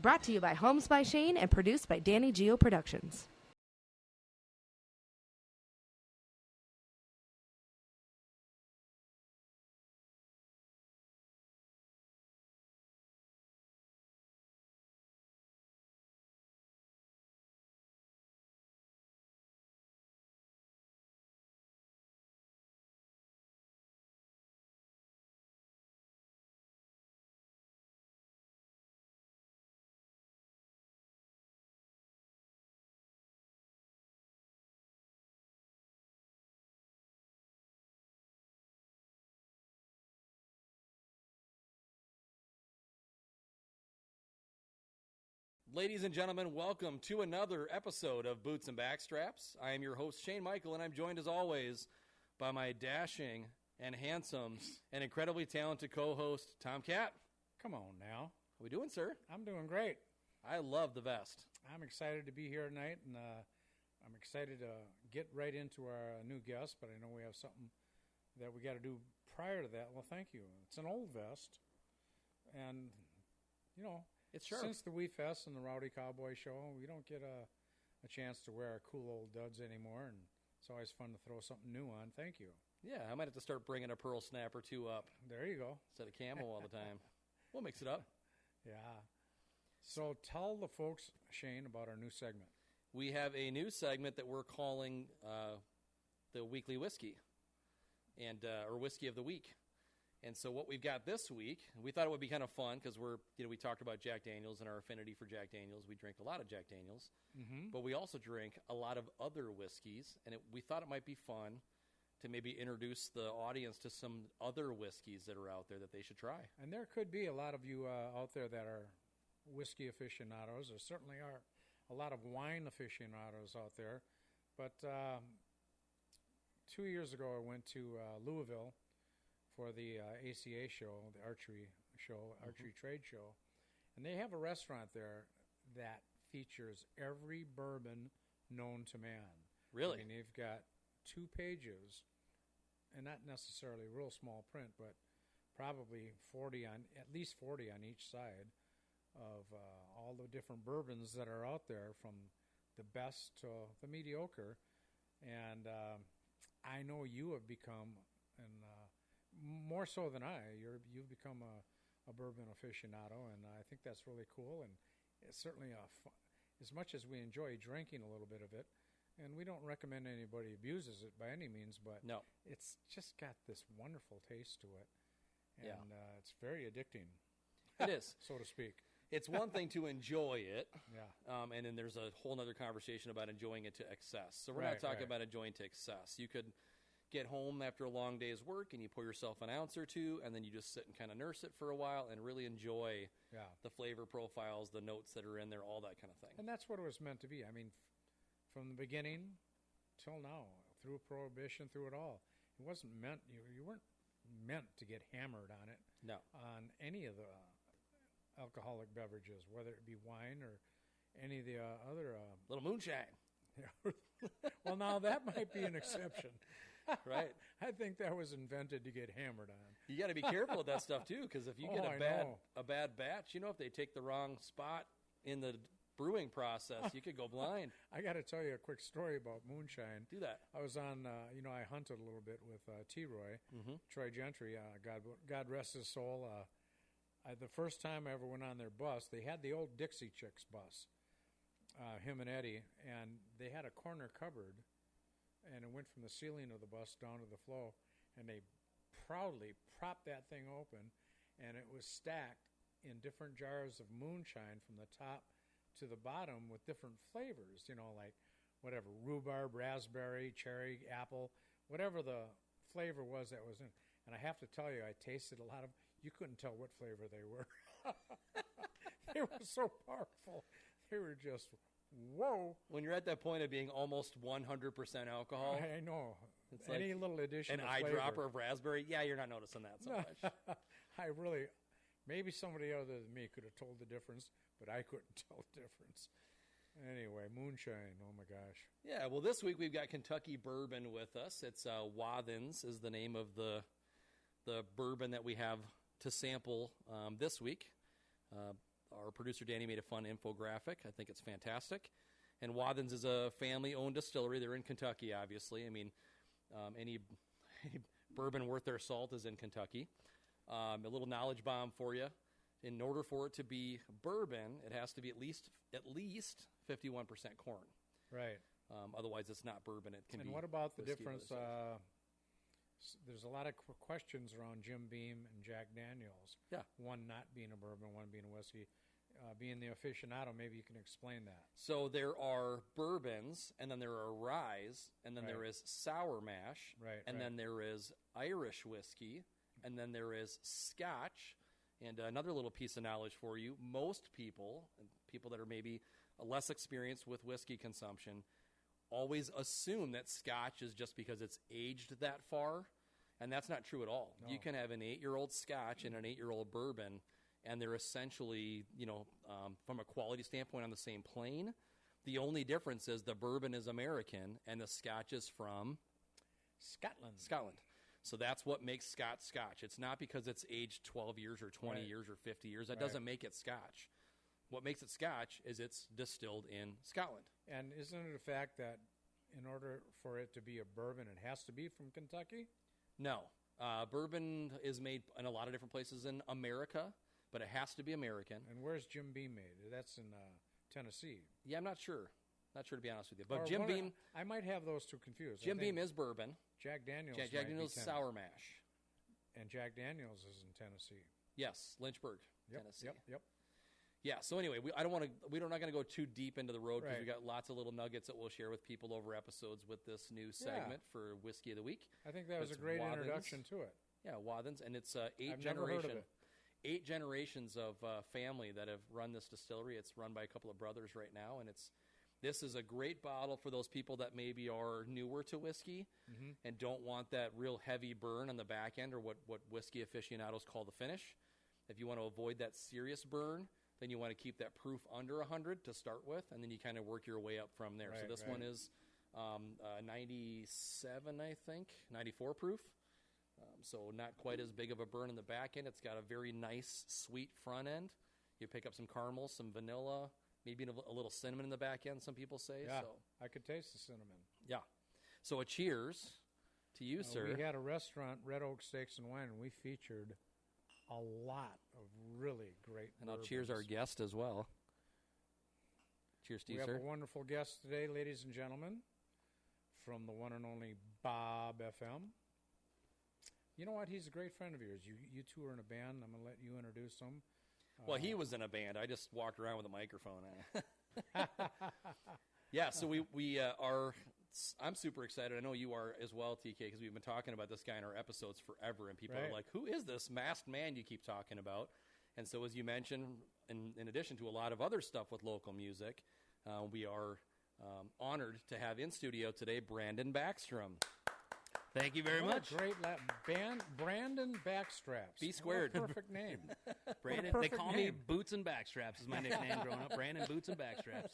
Brought to you by Homes by Shayne and produced by Danny Geo Productions. Ladies and gentlemen, welcome to another episode of Boots and Backstraps. I am your host, Shayne Michael, and I'm joined as always by my dashing and handsome and incredibly talented co-host, Tom Katt. Come on now. How we doing, sir? I'm doing great. I love the vest. I'm excited to be here tonight, and I'm excited to get right into our new guest, but I know we have something that we got to do prior to that. Well, thank you. It's an old vest, and, you know, It's sharp. Since the Wee Fest and the Rowdy Cowboy Show, we don't get a chance to wear our cool old duds anymore, and it's always fun to throw something new on. Thank you. Yeah, I might have to start bringing a pearl snap or two up. There you go. Instead of camo all the time. We'll mix it up. Yeah. So tell the folks, Shayne, about our new segment. We have a new segment that we're calling the Weekly Whiskey, and or Whiskey of the Week. And so what we've got this week, we thought it would be kind of fun because we talked about Jack Daniels and our affinity for Jack Daniels. We drink a lot of Jack Daniels, but we also drink a lot of other whiskeys. And we thought it might be fun to maybe introduce the audience to some other whiskeys that are out there that they should try. And there could be a lot of you out there that are whiskey aficionados. There certainly are a lot of wine aficionados out there. But 2 years ago, I went to Louisville for the ACA show, the archery trade show. And they have a restaurant there that features every bourbon known to man. Really? I mean, they've got 2 pages, and not necessarily real small print, but probably at least 40 on each side of all the different bourbons that are out there, from the best to the mediocre. And I know you have become, and more so than you've become a bourbon aficionado, and I think that's really cool. And it's certainly as much as we enjoy drinking a little bit of it, and we don't recommend anybody abuses it by any means, but no, it's just got this wonderful taste to it, and yeah. It's very addicting. It is, so to speak. It's one thing to enjoy it, yeah, and then there's a whole other conversation about enjoying it to excess. So we're not talking about enjoying to excess. You could get home after a long day's work and you pour yourself an ounce or two, and then you just sit and kind of nurse it for a while and really enjoy the flavor profiles, the notes that are in there, all that kind of thing. And that's what it was meant to be. I mean, from the beginning till now, through Prohibition, through it all, it wasn't meant, you weren't meant to get hammered on it. No. On any of the alcoholic beverages, whether it be wine or any of the other... little moonshine. Well, now that might be an exception. Right. I think that was invented to get hammered on. You got to be careful with that stuff too, because if you get a bad batch, if they take the wrong spot in the brewing process, you could go blind. I got to tell you a quick story about moonshine. Do that. I was on, I hunted a little bit with T-Roy, Troy Gentry, God rest his soul. The first time I ever went on their bus, they had the old Dixie Chicks bus, him and Eddie, and they had a corner cupboard, and it went from the ceiling of the bus down to the floor, and they proudly propped that thing open, and it was stacked in different jars of moonshine from the top to the bottom with different flavors, like whatever, rhubarb, raspberry, cherry, apple, whatever the flavor was that was in. And I have to tell you, I tasted a lot of, you couldn't tell what flavor they were. They were so powerful. They were just... Whoa. When you're at that point of being almost 100% alcohol. I know. It's any like little addition an of eyedropper of raspberry. Yeah, you're not noticing that so much. Maybe somebody other than me could have told the difference, but I couldn't tell the difference. Anyway, moonshine. Oh, my gosh. Yeah, well, this week we've got Kentucky bourbon with us. It's Wathins is the name of the bourbon that we have to sample this week. our producer Danny made a fun infographic. I think it's fantastic. And Wathans is a family-owned distillery. They're in Kentucky, obviously. I mean, any bourbon worth their salt is in Kentucky. A little knowledge bomb for you. In order for it to be bourbon, it has to be at least 51% corn. Right. Otherwise, it's not bourbon. It can be. And what about the whiskey difference? There's a lot of questions around Jim Beam and Jack Daniels. Yeah. One not being a bourbon, one being a whiskey. Being the aficionado, maybe you can explain that. So there are bourbons, and then there are ryes, and then Right. there is sour mash, Right, and right. then there is Irish whiskey, and then there is Scotch. And another little piece of knowledge for you, most people that are maybe less experienced with whiskey consumption, always assume that Scotch is just because it's aged that far, and that's not true at all. No. You can have an 8-year-old Scotch and an 8-year-old bourbon, and they're essentially, from a quality standpoint on the same plane. The only difference is the bourbon is American, and the Scotch is from Scotland. So that's what makes Scotch. It's not because it's aged 12 years or 20 Right. years or 50 years. That Right. doesn't make it Scotch. What makes it Scotch is it's distilled in Scotland. And isn't it a fact that in order for it to be a bourbon, it has to be from Kentucky? No. Bourbon is made in a lot of different places in America, but it has to be American. And where's Jim Beam made? That's in Tennessee. Yeah, I'm not sure. Not sure, to be honest with you. But Or Jim one- Beam I might have those two confused. Jim I think Beam is bourbon. Jack Daniels. Jack might be Daniels Tennessee. sour mash. And Jack Daniels is in Tennessee. Yes, Lynchburg, Yep, Tennessee. Yep. Yeah. So anyway, we're not going to go too deep into the road because Right. we got lots of little nuggets that we'll share with people over episodes with this new segment for Whiskey of the Week. I think that was a It's great Wathans. introduction to it. Yeah, Wathans, and it's I've never heard of it. 8 generations of family that have run this distillery. It's run by a couple of brothers right now, and this is a great bottle for those people that maybe are newer to whiskey and don't want that real heavy burn on the back end, or what whiskey aficionados call the finish. If you want to avoid that serious burn, then you want to keep that proof under 100 to start with, and then you kind of work your way up from there. So Right, this right. one is 97, I think, 94 proof. So not quite as big of a burn in the back end. It's got a very nice, sweet front end. You pick up some caramel, some vanilla, maybe a little cinnamon in the back end, some people say. Yeah, So, I could taste the cinnamon. yeah. So a cheers to you, sir. We had a restaurant, Red Oak Steaks and Wine, and we featured a lot of really great And I'll cheers our bourbons. guest as well. Cheers to We you, have sir. a wonderful guest today, ladies and gentlemen, from the one and only BOBFM. You know what? He's a great friend of yours. You two are in a band. I'm going to let you introduce him. Well, he was in a band. I just walked around with a microphone. Yeah, so we are. I'm super excited. I know you are as well, TK, because we've been talking about this guy in our episodes forever, and people Right. are like, "Who is this masked man you keep talking about?" And so, as you mentioned, in addition to a lot of other stuff with local music, we are honored to have in studio today Brandon Backstrom. Thank you very What a much. great band, Brandon Backstraps. B squared. What a perfect name. Brandon, they perfect call me name. Boots and Backstraps is my nickname growing up. Brandon Boots and Backstraps.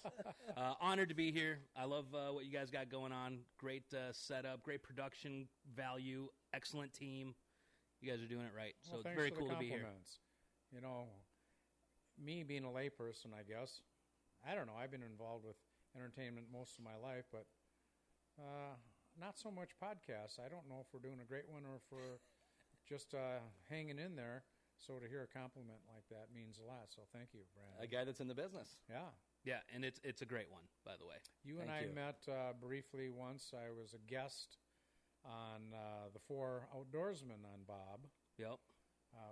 Honored to be here. I love what you guys got going on. Great setup, great production value, excellent team. You guys are doing it right. So Well, it's thanks very for the cool to be here. compliments. You know, me being a layperson, I guess, I don't know. I've been involved with entertainment most of my life, but not so much podcasts. I don't know if we're doing a great one or if we're just hanging in there. So to hear a compliment like that means a lot. So thank you, Brandon. A guy that's in the business. Yeah. Yeah, and it's a great one, by the way. You and Thank I you. met briefly once. I was a guest on the Four Outdoorsmen on Bob. Yep.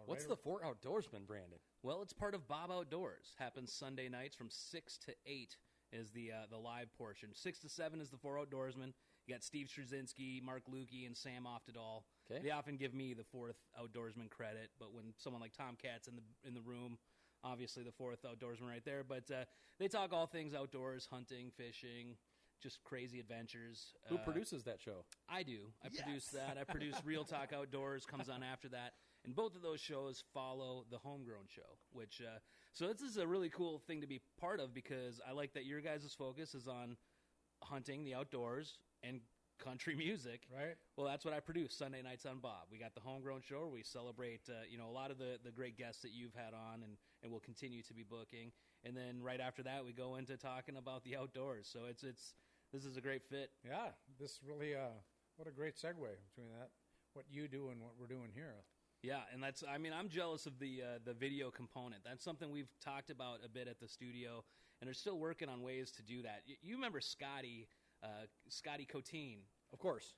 What's right the Four Outdoorsmen, Brandon? Well, it's part of Bob Outdoors. Happens Sunday nights from 6 to 8 is the live portion. 6 to 7 is the Four Outdoorsmen. You got Steve Straczynski, Mark Lukey, and Sam Oftedal. Okay. They often give me the fourth outdoorsman credit, but when someone like Tom Katt's in the room, obviously the fourth outdoorsman right there. But they talk all things outdoors, hunting, fishing, just crazy adventures. Who produces that show? I do. I produce that. I produce Real Talk Outdoors, comes on after that. And both of those shows follow the Homegrown show, which so this is a really cool thing to be part of because I like that your guys' focus is on hunting, the outdoors, and country music. Right. Well, that's what I produce Sunday nights on Bob. We got the homegrown show where we celebrate, a lot of the great guests that you've had on and will continue to be booking. And then right after that, we go into talking about the outdoors. So this is a great fit. Yeah, this really, what a great segue between that, what you do and what we're doing here. Yeah, and I'm jealous of the video component. That's something we've talked about a bit at the studio, and they're still working on ways to do that. You remember Scotty Coteen? Of course.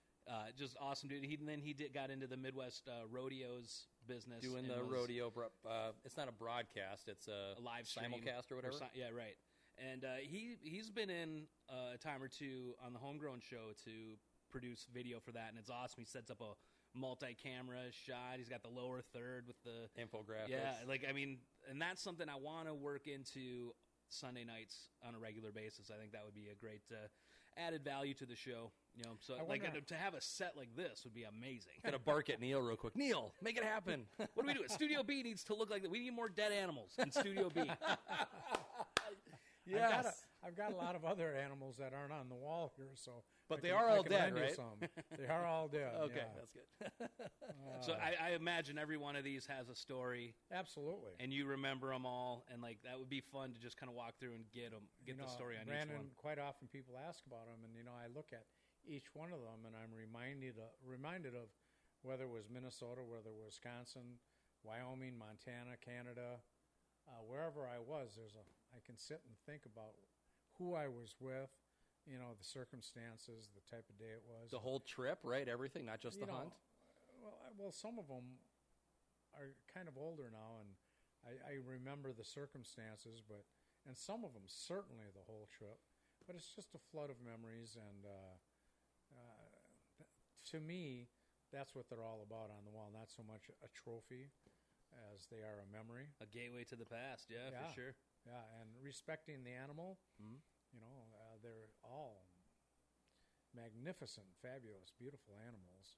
Just awesome dude. He got into the Midwest rodeos business. Doing the rodeo. It's not a broadcast. It's a live stream. Simulcast or whatever. Yeah, right. And he's been in a time or two on the Homegrown show to produce video for that, and it's awesome. He sets up a multi-camera shot. He's got the lower third with the infographics. Yeah, and that's something I want to work into Sunday nights on a regular basis. I think that would be a great added value to the show. So to have a set like this would be amazing. Got to bark at Neil real quick. Neil, make it happen. What do we do? Studio B needs to look like that. We need more dead animals in Studio B. Yes. I've got a lot of other animals that aren't on the wall here, so. But they are all dead, right? They are all dead. Okay, yeah. that's good. So I imagine every one of these has a story. Absolutely. And you remember them all, and that would be fun to just kind of walk through and get the story on Brandon, each one. Quite often people ask about them, and I look at each one of them, and I'm reminded of whether it was Minnesota, whether it was Wisconsin, Wyoming, Montana, Canada, wherever I was. I can sit and think about who I was with, the circumstances, the type of day it was. The whole trip, right? Everything, not just the hunt? Well, some of them are kind of older now, and I remember the circumstances, and some of them certainly the whole trip. But it's just a flood of memories, and to me, that's what they're all about on the wall. Not so much a trophy as they are a memory. A gateway to the past, yeah. For sure. Yeah, and respecting the animal, they're all magnificent, fabulous, beautiful animals.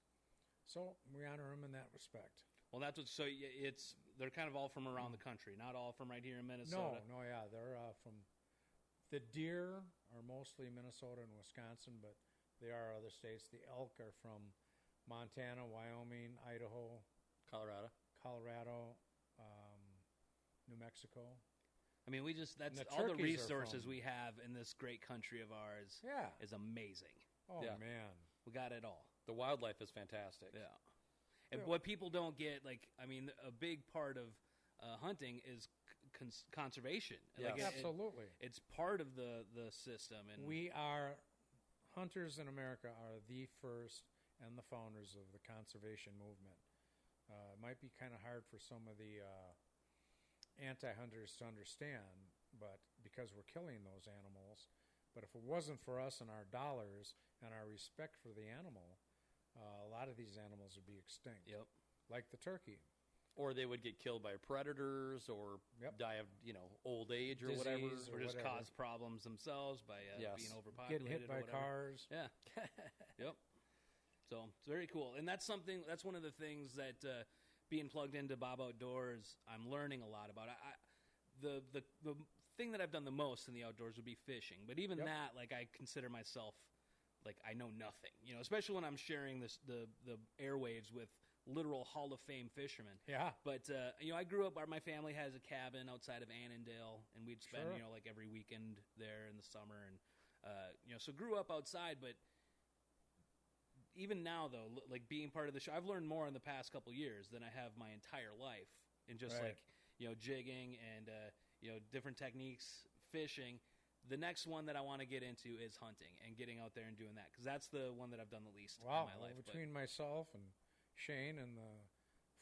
So we honor them in that respect. Well, they're kind of all from around the country, not all from right here in Minnesota. No, yeah, they're from the deer are mostly Minnesota and Wisconsin, but they are other states. The elk are from Montana, Wyoming, Idaho, Colorado, New Mexico. I mean, that's all the resources we have in this great country of ours. Yeah. Is amazing. Oh, yeah. Man. We got it all. The wildlife is fantastic. Yeah. And what people don't get, a big part of hunting is conservation. Yes. Absolutely. It's part of the system. And hunters in America are the first and the founders of the conservation movement. It might be kind of hard for some of the anti-hunters to understand, but because we're killing those animals. But if it wasn't for us and our dollars and our respect for the animal, a lot of these animals would be extinct. Yep. Like the turkey. Or they would get killed by predators or die of, old age or disease whatever. Or just cause problems themselves by being overpopulated. Get hit by cars. Yeah. Yep. So it's very cool. And that's one of the things that being plugged into Bob Outdoors, I'm learning a lot about. The thing that I've done the most in the outdoors would be fishing. But even that, I consider myself, I know nothing. Especially when I'm sharing the airwaves with literal Hall of Fame fishermen. Yeah. But, I grew up, my family has a cabin outside of Annandale, and we'd spend, every weekend there in the summer. And, so grew up outside, but even now, though, being part of the show, I've learned more in the past couple years than I have my entire life in just jigging and, different techniques, fishing. The next one that I want to get into is hunting and getting out there and doing that, because that's the one that I've done the least in my life. Between myself and Shayne and the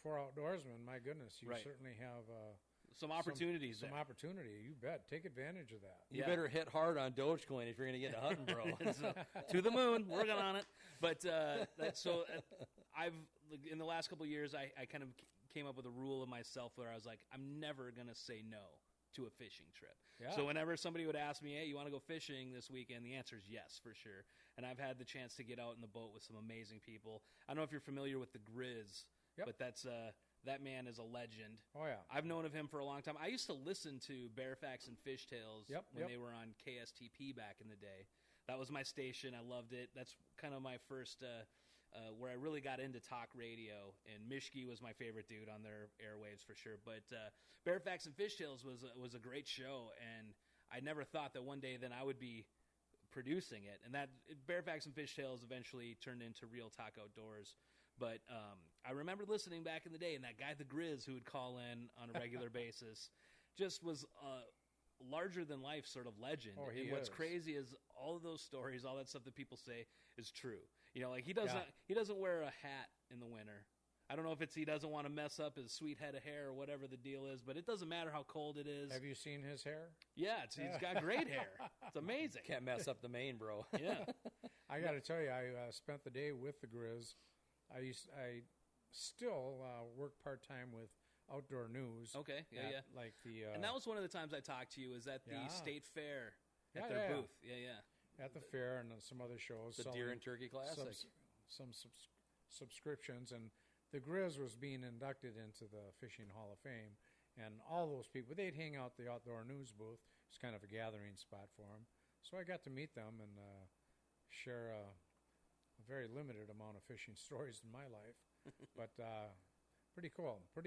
four outdoorsmen, my goodness, you certainly have some opportunities. Some opportunity, you bet. Take advantage of that. You better hit hard on Dogecoin if you're going to get into hunting, bro. To the moon, working on it. But I've in the last couple of years, I kind of came up with a rule of myself where I was like, I'm never going to say no to a fishing trip. Yeah. So whenever somebody would ask me, hey, you want to go fishing this weekend? The answer is yes, for sure. And I've had the chance to get out in the boat with some amazing people. I don't know if you're familiar with the Grizz, but that's that man is a legend. Oh, yeah. I've known of him for a long time. I used to listen to Bearfax and Fishtails when they were on KSTP back in the day. That was my station. I loved it. That's kind of my first where I really got into talk radio, and Mishke was my favorite dude on their airwaves for sure. But Fairfax and Fishtails was a great show, and I never thought that one day then I would be producing it. And that Fairfax and Fishtails eventually turned into Real Talk Outdoors. But I remember listening back in the day, and that guy, the Grizz, who would call in on a regular basis, just was larger-than-life sort of legend. Oh, and what's crazy is all of those stories, all that stuff that people say is true. You know, like he doesn't wear a hat in the winter. I don't know if it's he doesn't want to mess up his sweet head of hair or whatever the deal is, but it doesn't matter how cold it is. Have you seen his hair? Yeah, he's got great hair. It's amazing. Can't mess up the Maine, bro. Yeah. I got to tell you, I spent the day with the Grizz. I still work part-time with Outdoor News. Okay, yeah. Like and that was one of the times I talked to you, is at the State Fair at their booth. Yeah. At the fair and some other shows. The Deer and Turkey Classic. Some subscriptions. And the Grizz was being inducted into the Fishing Hall of Fame. And all those people, they'd hang out the Outdoor News booth. It's kind of a gathering spot for them. So I got to meet them and share a very limited amount of fishing stories in my life. But pretty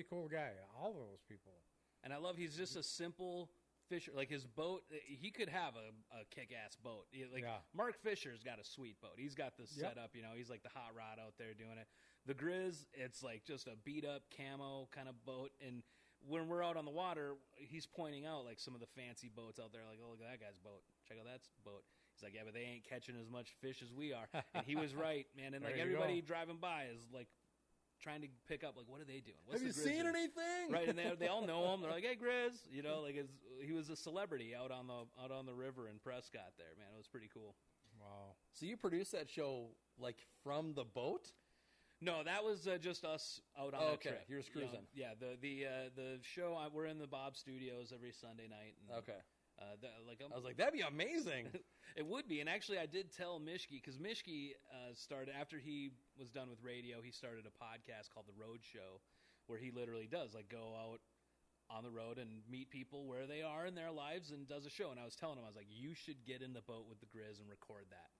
cool guy, all of those people. And I love he's just a simple fisher. Like his boat, he could have a kick-ass boat. Mark Fisher's got a sweet boat. He's got the setup, you know. He's like the hot rod out there doing it. The Grizz, it's like just a beat-up camo kind of boat. And when we're out on the water, he's pointing out like some of the fancy boats out there. Like, oh, look at that guy's boat. Check out that boat. He's like, yeah, but they ain't catching as much fish as we are. And he was right, man. And like everybody driving by is like trying to pick up, like, what are they doing? What's Have you seen anything? Right, and they all know him. They're like, hey, Grizz. You know, like he was a celebrity out on the river in Prescott there, man. It was pretty cool. Wow. So you produced that show, like, from the boat? No, that was just us out on a trip. You were cruising. You know, the show, we're in the Bob Studios every Sunday night. And, okay. I was like, that'd be amazing. It would be. And actually, I did tell Mishke, because Mishke started, after he was done with radio, he started a podcast called The Road Show, where he literally does, like, go out on the road and meet people where they are in their lives and does a show. And I was telling him, I was like, you should get in the boat with the Grizz and record that.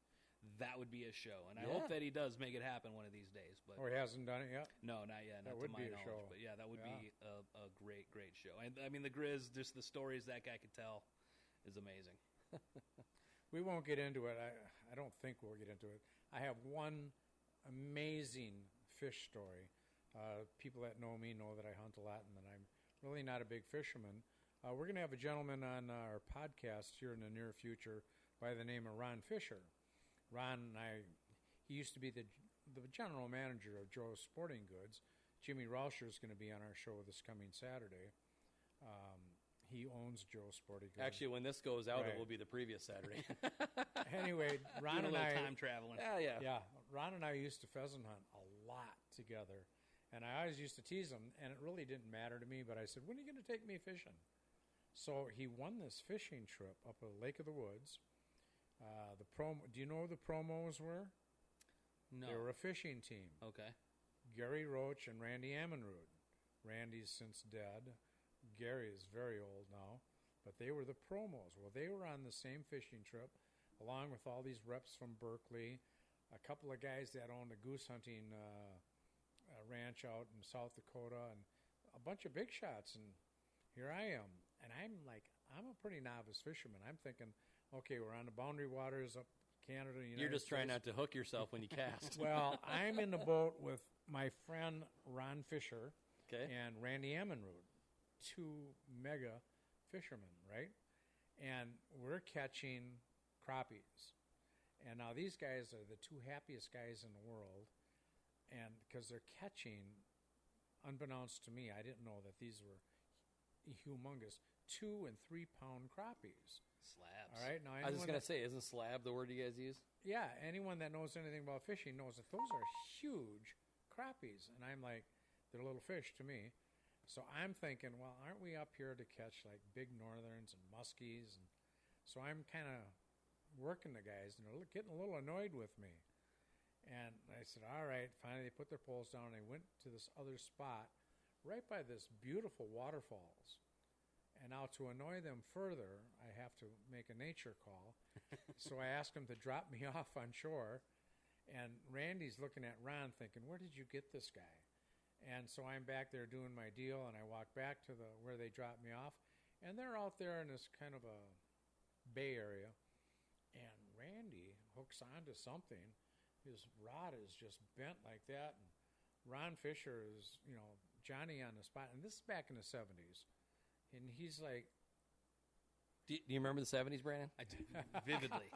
That would be a show. And I hope that he does make it happen one of these days. But he hasn't done it yet? No, not yet. Not that would to my be a knowledge. show. But yeah, that would be a great, great show. And I mean, the Grizz, just the stories that guy could tell is amazing. We won't get into it. I don't think we'll get into it. I have one amazing fish story. People that know me know that I hunt a lot and that I'm really not a big fisherman. We're going to have a gentleman on our podcast here in the near future by the name of Ron Fisher. Ron and he used to be the general manager of Joe's Sporting Goods. Jimmy Rauscher is going to be on our show this coming Saturday. He owns Joe's Sporting Goods. Actually, when this goes out, it will be the previous Saturday. Anyway, Ron and I time traveling. Yeah. Ron and I used to pheasant hunt a lot together, and I always used to tease him. And it really didn't matter to me. But I said, "When are you going to take me fishing?" So he won this fishing trip up at Lake of the Woods. Do you know who the promos were? No. They were a fishing team. Okay. Gary Roach and Randy Ammonrood. Randy's since dead. Gary is very old now. But they were the promos. Well, they were on the same fishing trip, along with all these reps from Berkeley, a couple of guys that owned a goose hunting ranch out in South Dakota, and a bunch of big shots. And here I am. And I'm a pretty novice fisherman. I'm thinking, okay, we're on the boundary waters up Canada. You're just trying not to hook yourself when you cast. Well, I'm in the boat with my friend Ron Fisher and Randy Ammonrood, two mega fishermen, right? And we're catching crappies. And now these guys are the two happiest guys in the world, and because they're catching, unbeknownst to me, I didn't know that these were humongous 2 and 3 pound crappies. Slabs. All right. Now, I was just going to say, isn't slab the word you guys use? Yeah. Anyone that knows anything about fishing knows that those are huge crappies. And I'm like, they're little fish to me. So I'm thinking, well, aren't we up here to catch like big northerns and muskies? And so I'm kind of working the guys, and they're getting a little annoyed with me. And I said, all right. Finally, they put their poles down, and they went to this other spot right by this beautiful waterfalls. And now to annoy them further, I have to make a nature call. So I asked him to drop me off on shore. And Randy's looking at Ron thinking, where did you get this guy? And so I'm back there doing my deal, and I walk back to where they dropped me off. And they're out there in this kind of a bay area. And Randy hooks onto something. His rod is just bent like that. And Ron Fisher is, Johnny on the spot. And this is back in the 70s. And he's like... Do you remember the 70s, Brandon? I do, vividly.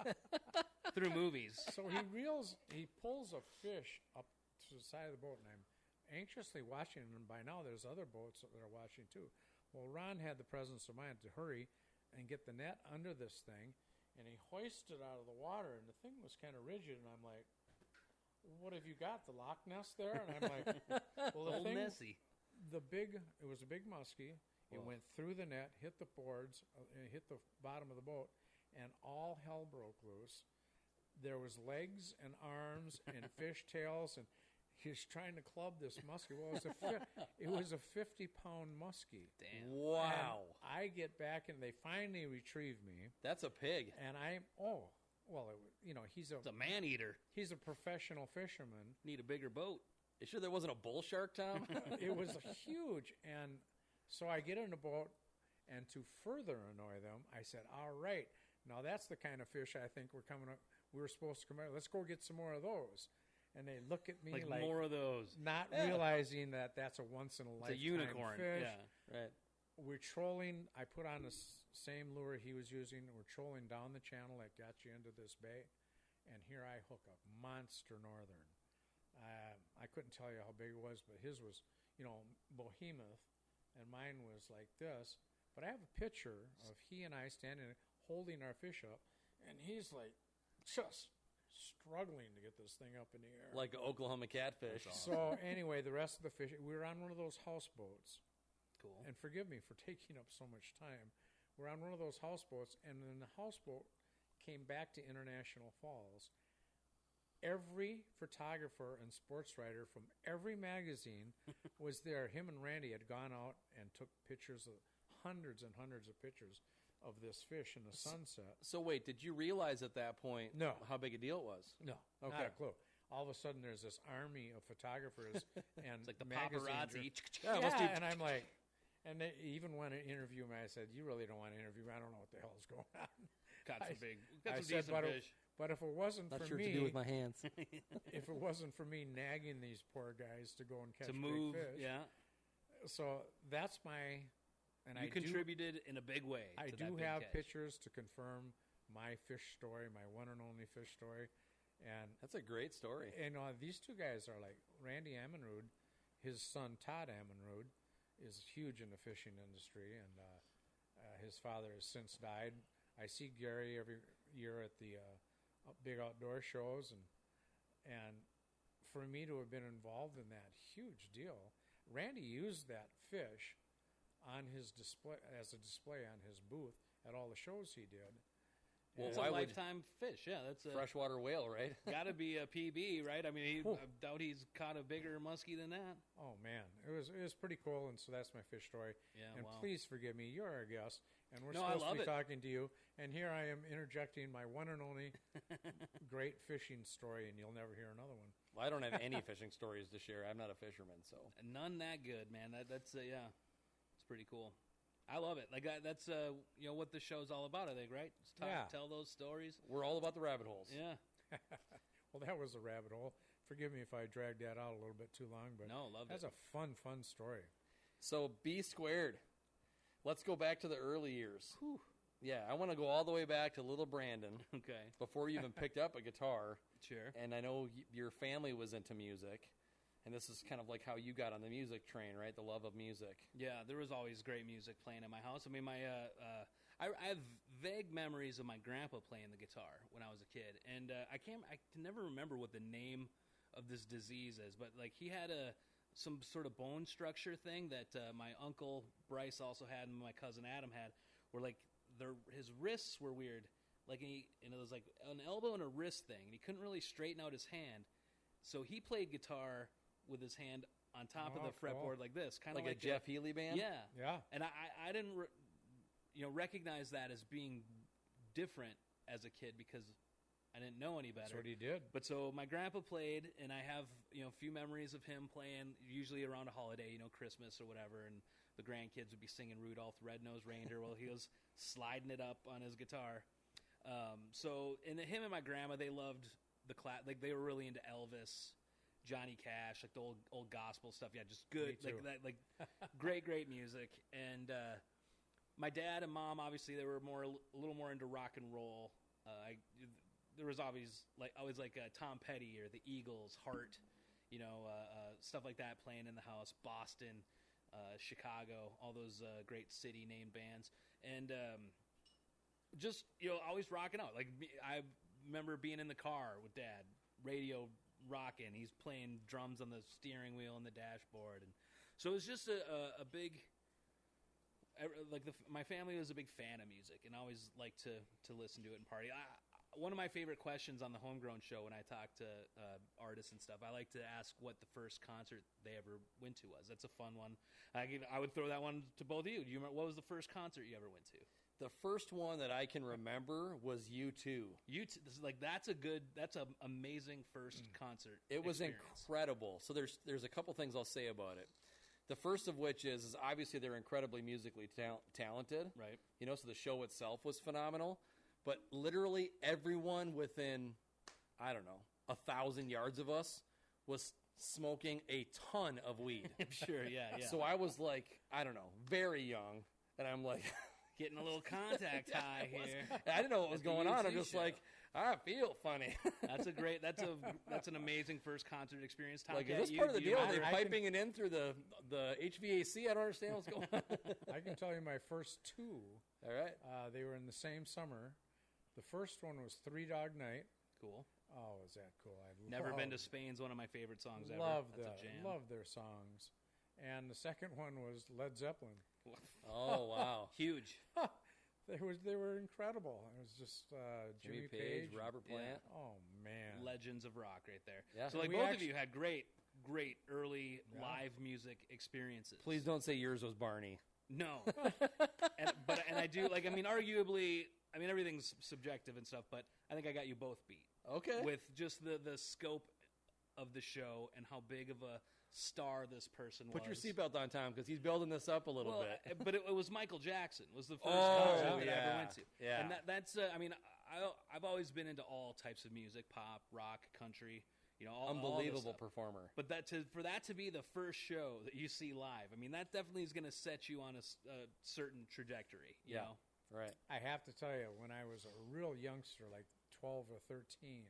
Through movies. So he pulls a fish up to the side of the boat, and I'm anxiously watching him. And by now, there's other boats that are watching, too. Well, Ron had the presence of mind to hurry and get the net under this thing, and he hoisted it out of the water, and the thing was kind of rigid, and I'm like, what have you got, the Loch Ness there? And I'm like, well, the Old thing... Nessie. It was a big muskie. It went through the net, hit the boards, hit the bottom of the boat, and all hell broke loose. There was legs and arms and fish tails, and he's trying to club this muskie. Well, it was a 50-pound muskie. Damn. Wow. And I get back, and they finally retrieve me. That's a pig. And he's It's a man-eater. He's a professional fisherman. Need a bigger boat. You sure there wasn't a bull shark, Tom? It was huge, and so I get in the boat, and to further annoy them, I said, all right, now that's the kind of fish I think we're supposed to come out. Let's go get some more of those. And they look at me like more of those. not realizing that that's a once-in-a-lifetime It's a unicorn. fish. Yeah. Right. We're trolling. I put on the same lure he was using. We're trolling down the channel that got you into this bay, and here I hook a monster northern. I couldn't tell you how big it was, but his was, behemoth, and mine was like this. But I have a picture of he and I standing holding our fish up, and he's like just struggling to get this thing up in the air. Like Oklahoma catfish. So anyway, the rest of the fish, we were on one of those houseboats. Cool. And forgive me for taking up so much time. We're on one of those houseboats, and then the houseboat came back to International Falls. Every photographer and sports writer from every magazine was there. Him and Randy had gone out and took pictures, hundreds and hundreds of pictures of this fish in the sunset. So wait, did you realize at that point how big a deal it was? No, Okay. not a clue. All of a sudden, there's this army of photographers and It's like the magazine paparazzi. and I'm like, and they even want to interview me. I said, "You really don't want to interview me. I don't know what the hell is going on." Got some big. Got I some said, decent fish. but if it wasn't Not for sure me, what to do with my hands. if it wasn't for me nagging these poor guys to go and catch To move, big fish, yeah. So that's my. And You contributed in a big way. I to do that big have catch. pictures to confirm my fish story, my one and only fish story, and That's a great story. these two guys are like Randy Ammonrood. His son Todd Ammonrood is huge in the fishing industry, and his father has since died. I see Gary every year at the big outdoor shows, and for me to have been involved in that huge deal, Randy used that fish on his display as a display on his booth at all the shows he did. Well, It's why a would lifetime fish. Yeah, that's a freshwater whale, right? got to be a PB, right? I mean, I doubt he's caught a bigger muskie than that. Oh man, it was pretty cool, and so that's my fish story. Yeah, and wow. please forgive me, you're our guest, and we're No, I supposed love to be it. talking to you, and here I am interjecting my one and only great fishing story, and you'll never hear another one. Well, I don't have any fishing stories to share. I'm not a fisherman, so. None that good, man. That's yeah, it's pretty cool. I love it. Like that's what the show's all about. I think, right? Just tell those stories. We're all about the rabbit holes. Yeah. Well, that was a rabbit hole. Forgive me if I dragged that out a little bit too long, but No, loved that's it. a fun story. So B squared. Let's go back to the early years. Whew. Yeah, I want to go all the way back to little Brandon Okay. before you even picked up a guitar. Sure. And I know your family was into music, and this is kind of like how you got on the music train, right? The love of music. Yeah, there was always great music playing in my house. I mean, I have vague memories of my grandpa playing the guitar when I was a kid, and I can never remember what the name of this disease is, but like he had some sort of bone structure thing that my uncle Bryce also had, and my cousin Adam had, where like his wrists were weird, like and it was like an elbow and a wrist thing, and he couldn't really straighten out his hand, so he played guitar with his hand on top of the fretboard like this, kind of Like a Jeff Healey band? Yeah. Yeah. And I didn't recognize that as being different as a kid because I didn't know any better. That's what he did. But so my grandpa played, and I have a few memories of him playing, usually around a holiday, Christmas or whatever, and the grandkids would be singing Rudolph the Red-Nosed Reindeer while he was sliding it up on his guitar. And him and my grandma, they loved like they were really into Elvis, Johnny Cash, like the old gospel stuff. Yeah, just good, like great music. And my dad and mom, obviously, they were a little more into rock and roll. There was always Tom Petty or the Eagles, Heart, stuff like that playing in the house. Boston, Chicago, all those great city name bands, and just always rocking out. Like I remember being in the car with Dad, radio rocking. He's playing drums on the steering wheel and the dashboard, and so it was just a big. My family was a big fan of music, and always liked to listen to it and party. One of my favorite questions on the Homegrown show when I talk to artists and stuff, I like to ask what the first concert they ever went to was. That's a fun one. I would throw that one to both of you. Do you remember what was the first concert you ever went to? The first one that I can remember was U2. U2, that's an amazing first concert. It was experience. Incredible. So there's a couple things I'll say about it. The first of which is obviously they're incredibly musically talented. Right. So the show itself was phenomenal. But literally everyone within, 1,000 yards of us was smoking a ton of weed. I'm sure, yeah. So I was very young, and I'm like... Getting a little contact high here. I didn't know what was going on. I'm just like, I feel funny. That's an amazing first concert experience. Tom, is this part of the deal? Are they piping it in through the HVAC? I don't understand what's going on. I can tell you my first two. All right. They were in the same summer. The first one was Three Dog Night. Cool. Oh, is that cool? Never been to Spain's one of my favorite songs ever. Love That's a jam. Love their songs. And the second one was Led Zeppelin. Oh, wow. Huge. They were incredible. It was just Jimmy Page, Robert Plant. Yeah. Oh, man. Legends of rock right there. Yeah. So both of you had great early live music experiences. Please don't say yours was Barney. No. and I do, arguably, everything's subjective and stuff, but I think I got you both beat. Okay. With just the scope of the show and how big of a star this person was. Put your seatbelt on, Tom, because he's building this up a little bit. But it was Michael Jackson was the first concert that I ever went to. Yeah. And that's, I've always been into all types of music, pop, rock, country, unbelievable all performer. But for that to be the first show that you see live, that definitely is going to set you on a certain trajectory. You know? Right. I have to tell you, when I was a real youngster, like 12 or 13,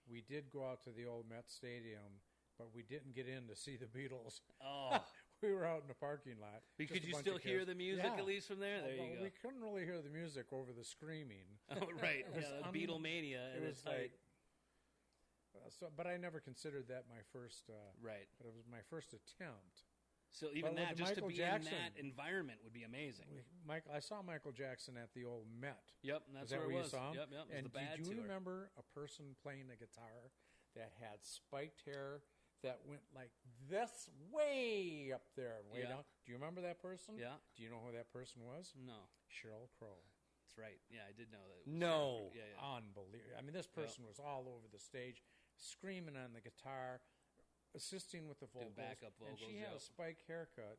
we did go out to the old Met Stadium, but we didn't get in to see the Beatles. Oh. We were out in the parking lot. Could you still hear the music at least from there? There you go. We couldn't really hear the music over the screaming. Oh, right. Beatlemania. It was like... but I never considered that my first... right. But it was my first attempt. So even that, just Michael to be Jackson, in that environment would be amazing. I saw Michael Jackson at the old Met. Yep, and that's where it was. You saw him? Yep. It was and the bad do you tour. remember a person playing a guitar that had spiked hair that went like this way up there and way down? Do you remember that person? Yeah. Do you know who that person was? No. Sheryl Crow. That's right. Yeah, I did know that. No. Yeah. Unbelievable. This person was all over the stage, screaming on the guitar, assisting with the vocals. Backup vocals. And she had a spike haircut.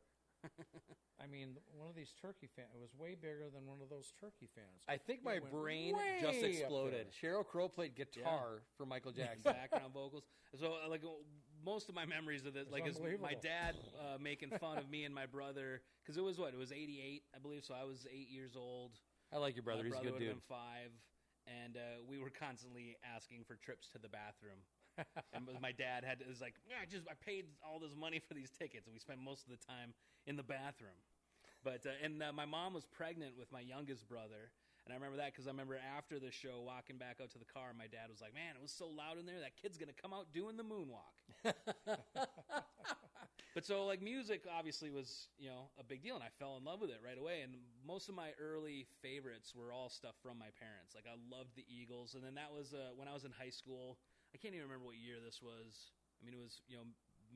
One of these turkey fans, it was way bigger than one of those turkey fans. I think my brain just exploded. Sheryl Crow played guitar for Michael Jackson. Background vocals. So, most of my memories of this, is my dad making fun of me and my brother, because it was 88, I believe, so I was 8 years old. I like your brother. He's a good dude. My brother would have been 5, and we were constantly asking for trips to the bathroom. And my dad I paid all this money for these tickets, and we spent most of the time in the bathroom. But my mom was pregnant with my youngest brother, and I remember that because I remember after the show walking back out to the car, my dad was like, "Man, it was so loud in there. That kid's gonna come out doing the moonwalk." But so music obviously was a big deal, and I fell in love with it right away. And most of my early favorites were all stuff from my parents. Like I loved the Eagles, and then that was when I was in high school. I can't even remember what year this was. It was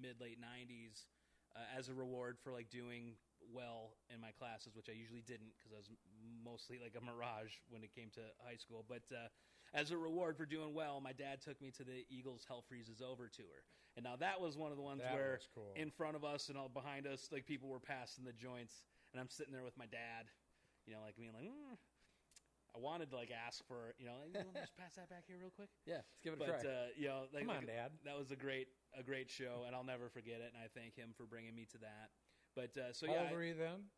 mid-late 90s as a reward for doing well in my classes, which I usually didn't because I was mostly like a mirage when it came to high school. But as a reward for doing well, my dad took me to the Eagles Hell Freezes Over tour. And now that was one of the ones where cool. in front of us and all behind us, like people were passing the joints, and I'm sitting there with my dad, like being like, I wanted to like ask for, you want to just pass that back here real quick? Yeah, let's give it a try. But Come on, Dad. That was a great show, and I'll never forget it. And I thank him for bringing me to that. But How old were you then?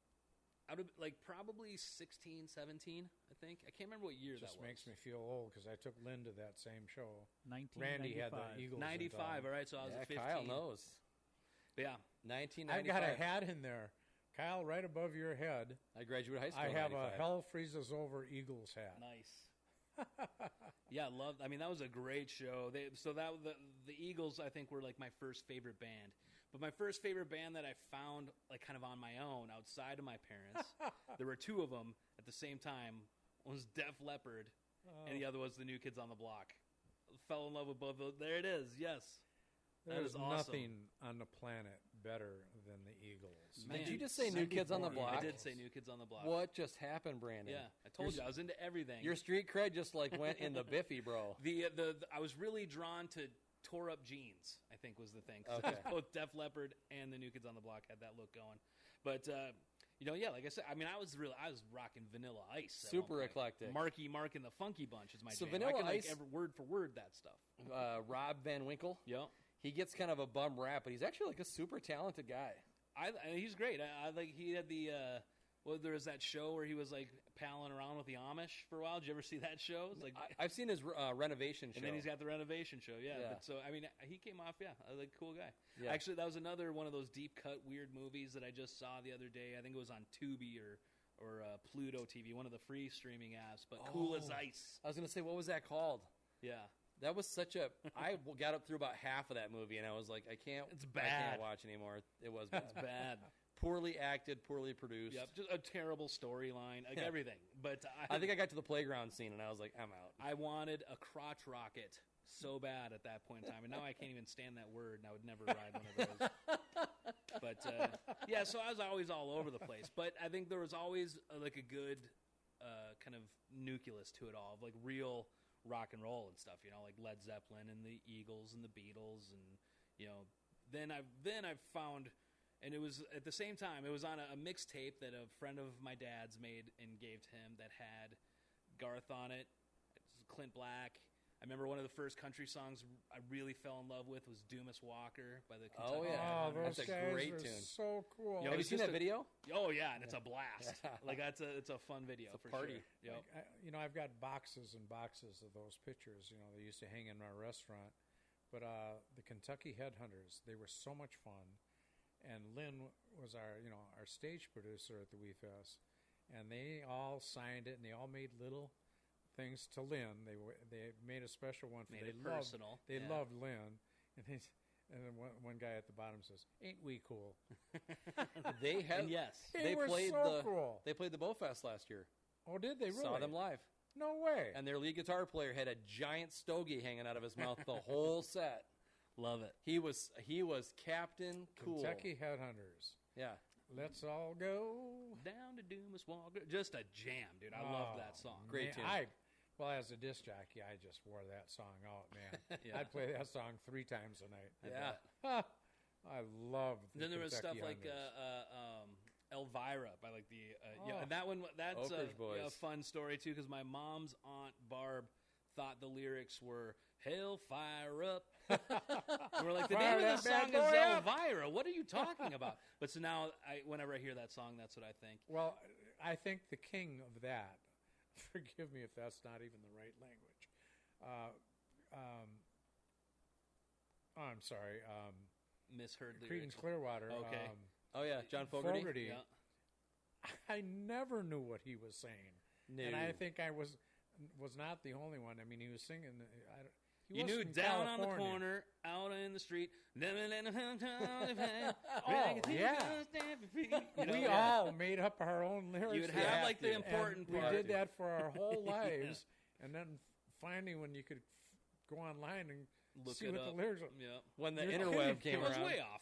I would like probably 16, 17, I think. I can't remember what year that was. Just makes me feel old because I took Lynn to that same show. 1995. Randy had the Eagles. 95, all right, so I was 15. Kyle knows. But yeah. 1995. I've got a hat in there. Kyle, right above your head. I graduated high school I in have 95. a Hell Freezes Over Eagles hat. Nice. Yeah, I mean, that was a great show. The Eagles, I think, were like my first favorite band. But my first favorite band that I found, like, kind of on my own, outside of my parents, there were two of them at the same time. One was Def Leppard, and the other was the New Kids on the Block. Fell in love with both of those. There it is, yes. There's awesome. nothing on the planet better than the Eagles. Man, Did you just say New Kids on the Block? I did say New Kids on the Block. What just happened, Brandon? Yeah, I told you I was into everything. Your street cred just like went in the biffy, bro. I was really drawn to tore up jeans, I think was the thing. 'Cause Okay. both Def Leppard and the New Kids on the Block had that look going. But yeah, like I said, I mean, I was rocking Vanilla Ice. Super eclectic. Marky Mark and the Funky Bunch is my So jam. Vanilla I can, Ice- like, word for word that stuff. Rob Van Winkle. Yep. He gets kind of a bum rap, but he's actually like a super talented guy. He's great. I like he had the there was that show where he was like palling around with the Amish for a while. Did you ever see that show? It's like I've seen his renovation show. and then he's got the renovation show. Yeah. Yeah. But so I mean, he came off. Yeah, like a cool guy. Yeah. Actually, that was another one of those deep cut weird movies that I just saw the other day. I think it was on Tubi or Pluto TV, one of the free streaming apps. But Cool as Ice. I was going to say, what was that called? Yeah. That was such a. I got up through about half of that movie, and I was like, I can't. It's I bad. can't watch anymore. It was bad. It's bad. Poorly acted, poorly produced. Yep, just a terrible storyline, like everything. But I think I got to the playground scene, and I was like, I'm out. I wanted a crotch rocket so bad at that point in time, and now I can't even stand that word, and I would never ride one of those. But yeah, so I was always all over the place. But I think there was always like a good kind of nucleus to it all, of like real rock and roll and stuff. Like Led Zeppelin and the Eagles and the Beatles, and then I've found. And it was at the same time, it was on a mixtape that a friend of my dad's made and gave to him that had Garth on it, Clint Black. I remember one of the first country songs I really fell in love with was Dumas Walker by the Kentucky. Oh, yeah. Those That's a guys great are tune. so cool. Have you seen that video? Oh, yeah, and it's a blast. Like, it's a fun video It's a for party. sure. Yep. Like, I've got boxes and boxes of those pictures. They used to hang in our restaurant. But the Kentucky Headhunters, they were so much fun. And Lynn was our stage producer at the Wee Fest, and they all signed it, and they all made little things to Lynn. They made a special one for. Made it loved, personal. They Yeah. loved Lynn, and then one guy at the bottom says, "Ain't we cool?" They had. And yes. They were played so cool. They played the BOBFest last year. Oh, did they really? Saw them live, No way. and their lead guitar player had a giant stogie hanging out of his mouth the whole set. Love it. He was Captain Cool. Kentucky Headhunters. Yeah. Let's all go. Down to Dumas Walker. Just a jam, dude. I love that song. Great tune. Well, as a disc jockey, I just wore that song out, man. Yeah. I'd play that song 3 times a night. Yeah. I love the Then there was Kentucky stuff like Hunters. Elvira by like the and that one that's Oakridge Boys. a fun story too, because my mom's aunt Barb thought the lyrics were "Hell fire up." And we're like, the Fire name of the that song bad is boy up. Elvira. What are you talking about? But so now, whenever I hear that song, that's what I think. Well, I think the king of that, forgive me if that's not even the right language. I'm sorry. Misheard lyrics. Creedence Clearwater. Okay. Oh yeah, John Fogerty. Fogerty. Yeah. I never knew what he was saying. No. And I think I was not the only one. I mean, he was singing. He You was knew from down on the California. corner, out in the street. Oh, yeah. We all made up our own lyrics. You would for have that. like the important And part. we did that for our whole lives. And then finally, when you could go online and look see it what up. the lyrics are. Yeah. When the You're interweb kidding. came I was around. way off.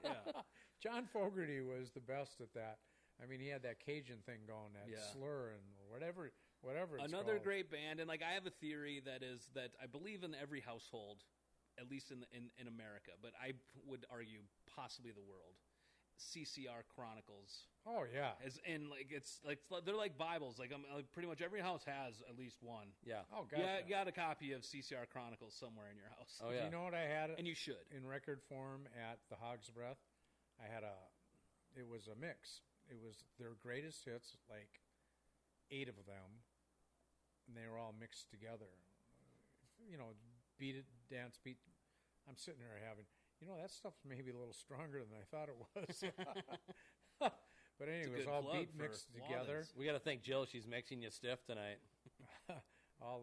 Yeah. John Fogerty was the best at that. I mean, he had that Cajun thing going, that Yeah. slur and whatever it's Another called. great band, and like I have a theory that I believe in every household, at least in America, but I would argue possibly the world. CCR Chronicles, Oh, yeah. as in like it's like they're like Bibles. Like pretty much every house has at least one. Yeah. Oh, gosh. Yeah, you got a copy of CCR Chronicles somewhere in your house. Oh, Do yeah. you know what I had And you should. in record form at the Hog's Breath? It was a mix. It was their greatest hits, like 8 of them, and they were all mixed together. You know, beat it, dance, beat. I'm sitting there having, that stuff's maybe a little stronger than I thought it was. But anyway, it was good all plug beat for mixed together. Walden's. We got to thank Jill. She's mixing you stiff tonight. all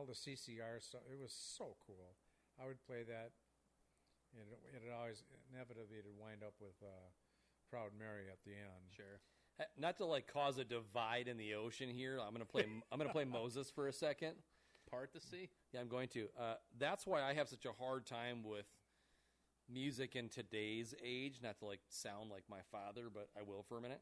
the CCR stuff. It was so cool. I would play that, and it always inevitably it'd wind up with Proud Mary at the end. Sure. Not to like cause a divide in the ocean here. I'm gonna play Moses for a second. Part the sea. Yeah, I'm going to. That's why I have such a hard time with music in today's age. Not to like sound like my father, but I will for a minute.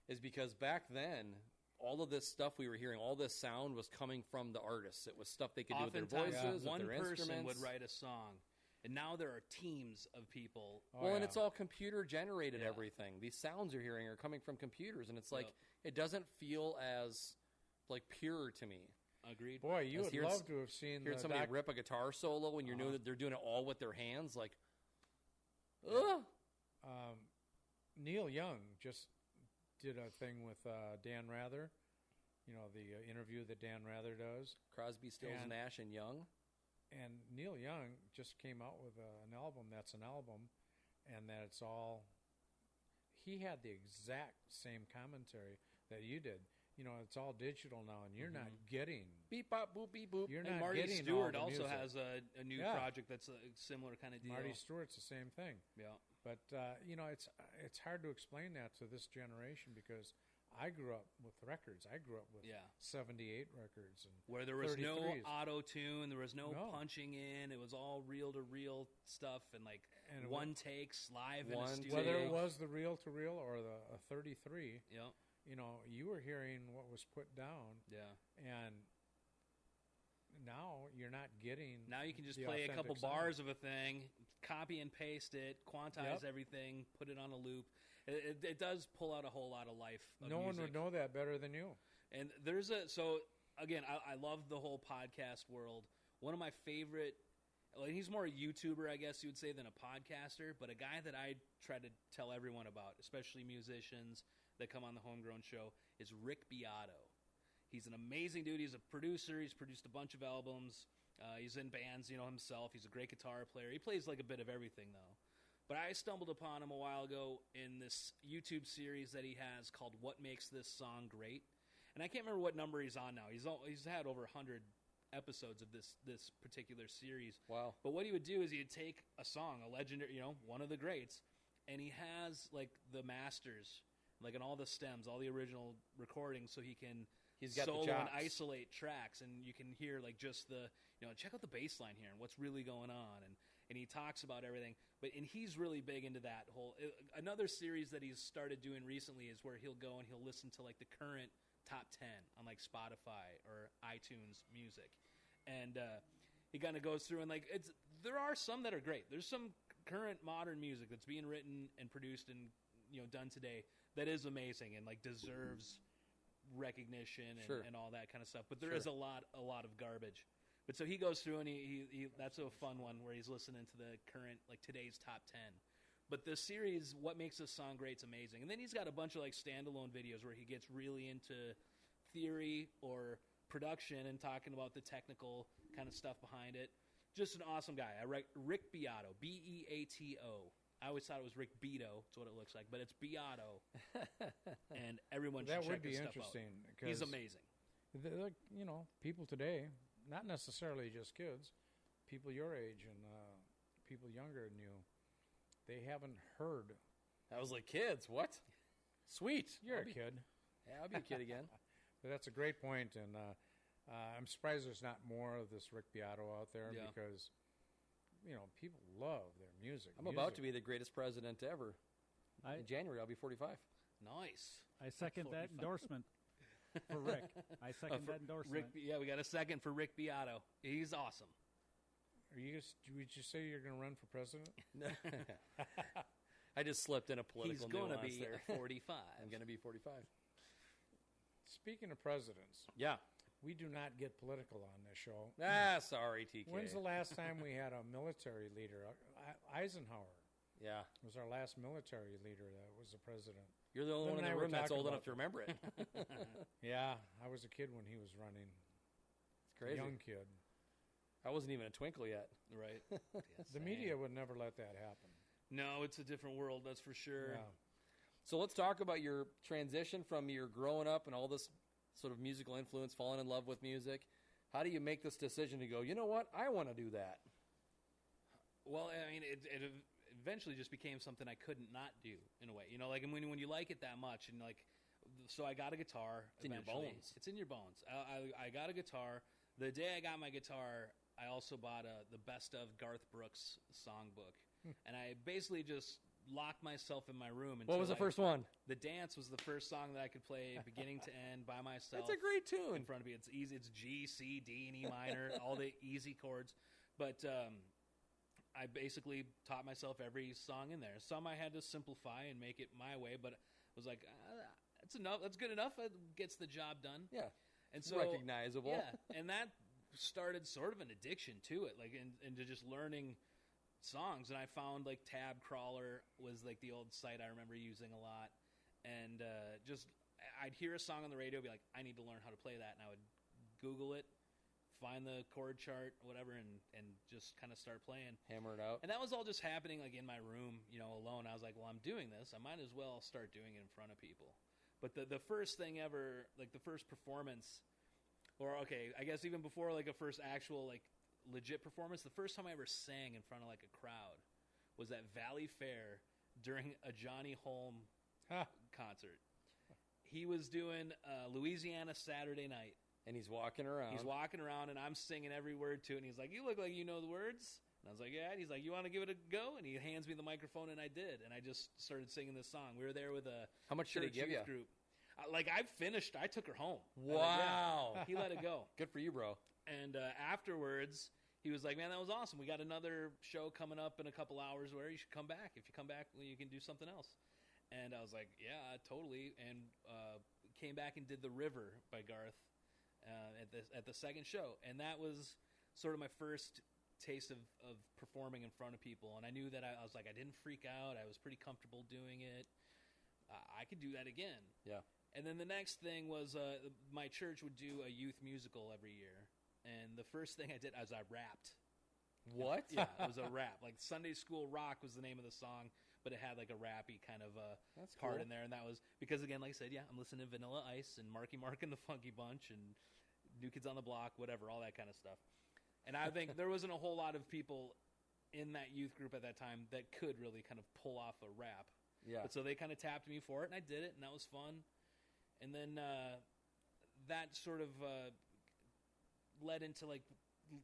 Is because back then, all of this stuff we were hearing, all this sound was coming from the artists. It was stuff they could do with their Oftentimes, voices, one with their person instruments. would write a song, and now there are teams of people. Oh, Well, and yeah. it's all computer generated. Yeah. Everything. These sounds you're hearing are coming from computers, and it's like Yep. it doesn't feel as like pure to me. Agreed. Boy, you As would hearing love to have seen Hearing the somebody rip a guitar solo when you know that they're doing it all with their hands, like, ugh. Neil Young just did a thing with Dan Rather. The interview that Dan Rather does. Crosby, Stills, And- Nash, and Young. And Neil Young just came out with an album that's an album, and that it's all. He had the exact same commentary that you did. It's all digital now, and you're not getting. Beep, bop, boop, beep, boop. You're And not Marty getting Stewart all the also music. has a new Yeah. project that's a similar kind of deal. Marty Stewart's the same thing. Yeah. But it's hard to explain that to this generation because I grew up with records. I grew up with Yeah. 78 records and Where there was no 33s. auto tune, there was no No. punching in. It was all reel to reel stuff and like And it one takes live in One a take. studio. whether it was the reel to reel or the 33, Yeah. you were hearing what was put down, Yeah. and now you're not getting. Now you can just the play a authentic couple sound. bars of a thing, copy and paste it, quantize Yep. everything, put it on a loop. It does pull out a whole lot of life. Of No one music. would know that better than you. And again, I love the whole podcast world. One of my favorite, he's more a YouTuber, I guess you would say, than a podcaster, but a guy that I try to tell everyone about, especially musicians that come on the Homegrown show, is Rick Beato. He's an amazing dude. He's a producer. He's produced a bunch of albums. He's in bands, himself. He's a great guitar player. He plays like a bit of everything, though. But I stumbled upon him a while ago in this YouTube series that he has called What Makes This Song Great. And I can't remember what number he's on now. He's had over 100 episodes of this particular series. Wow. But what he would do is he'd take a song, a legendary, one of the greats, and he has like the masters, like in all the stems, all the original recordings, so he can He's got the solo and chops. isolate tracks, and you can hear like just the check out the bass line here and what's really going on, and he talks about everything. And he's really big into that whole. Another series that he's started doing recently is where he'll go and he'll listen to like the current top 10 on like Spotify or iTunes music, and he kind of goes through and like there are some that are great. There's some current modern music that's being written and produced and done today that is amazing and like deserves recognition and, Sure. and all that kind of stuff. But there Sure. is a lot of garbage. But so he goes through and he that's a fun one where he's listening to the current like today's top 10. But the series, What Makes This Song Great, is amazing. And then he's got a bunch of like standalone videos where he gets really into theory or production and talking about the technical kind of stuff behind it. Just an awesome guy. Rick Beato, Beato. I always thought it was Rick Beato. That's what it looks like, but it's Beato. And everyone should That check would be his stuff interesting. out. 'Cause He's amazing. Like, people today, not necessarily just kids, people your age and people younger than you, they haven't heard. I was like, kids, what? Sweet. You're I'll a be- kid. Yeah, I'll be a kid again. But that's a great point, and I'm surprised there's not more of this Rick Beato out there Yeah. because people love their music. I'm about to be the greatest president ever. In January, I'll be 45. Nice. I second that endorsement for Rick. I second that endorsement. Rick, we got a second for Rick Beato. He's awesome. Would you say you're going to run for president? I just slipped in a political He's going to nuance be there. 45. I'm going to be 45. Speaking of presidents, Yeah. we do not get political on this show. Sorry, TK. When's the last time we had a military leader? Eisenhower Yeah. was our last military leader that was the president. You're the only Lynn one in and I the were room that's talking old enough about to remember it. Yeah, I was a kid when he was running. It's crazy. Young kid. I wasn't even a twinkle yet. Right. The media would never let that happen. No, it's a different world, that's for sure. Yeah. So let's talk about your transition from your growing up and all this sort of musical influence, falling in love with music. How do you make this decision to go, you know what, I want to do that? Well, I mean, it eventually just became something I couldn't not do in a way. Like when you like it that much, and so I got a guitar. It's in your bones. It's in your bones. I got a guitar. The day I got my guitar, I also bought the Best of Garth Brooks songbook, and I basically just locked myself in my room. What was the first one? The Dance was the first song that I could play beginning to end by myself. That's a great tune. In front of me, it's easy. It's G, C, D, and E minor, all the easy chords. But I basically taught myself every song in there. Some I had to simplify and make it my way, but I was like, that's enough. That's good enough. It gets the job done. Yeah. And so recognizable. Yeah, and that started sort of an addiction to it, into just learning songs. And I found Tab Crawler was the old site I remember using a lot, and I'd hear a song on the radio, be like, I need to learn how to play that, and I would Google it, find the chord chart, whatever, and just kind of start playing. Hammer it out. And that was all just happening in my room, alone. I was like, well, I'm doing this. I might as well start doing it in front of people. But the first thing ever, the first performance, or I guess even before a first actual legit performance, the first time I ever sang in front of a crowd was at Valley Fair during a Johnny Holm concert. He was doing Louisiana Saturday Night. And he's walking around. He's walking around, and I'm singing every word to it. And he's like, you look like you know the words. And I was like, yeah. And he's like, you want to give it a go? And he hands me the microphone, and I did. And I just started singing this song. We were there with a How much did he give you? Group. I finished. I took her home. Wow. He let it go. Good for you, bro. And afterwards, he was like, man, that was awesome. We got another show coming up in a couple hours where you should come back. If you come back, you can do something else. And I was like, yeah, totally. And came back and did The River by Garth at the second show. And that was sort of my first taste of performing in front of people. And I knew that I was like, I didn't freak out. I was pretty comfortable doing it. I could do that again. Yeah. And then the next thing was my church would do a youth musical every year. And the first thing I did was I rapped. What? Yeah, it was a rap. Sunday School Rock was the name of the song, but it had a rappy kind of That's part cool. in there. And that was because, again, like I said, I'm listening to Vanilla Ice and Marky Mark and the Funky Bunch and New Kids on the Block, whatever, all that kind of stuff. And I think there wasn't a whole lot of people in that youth group at that time that could really kind of pull off a rap. Yeah. But so they kind of tapped me for it, and I did it, and that was fun. And then that sort of led into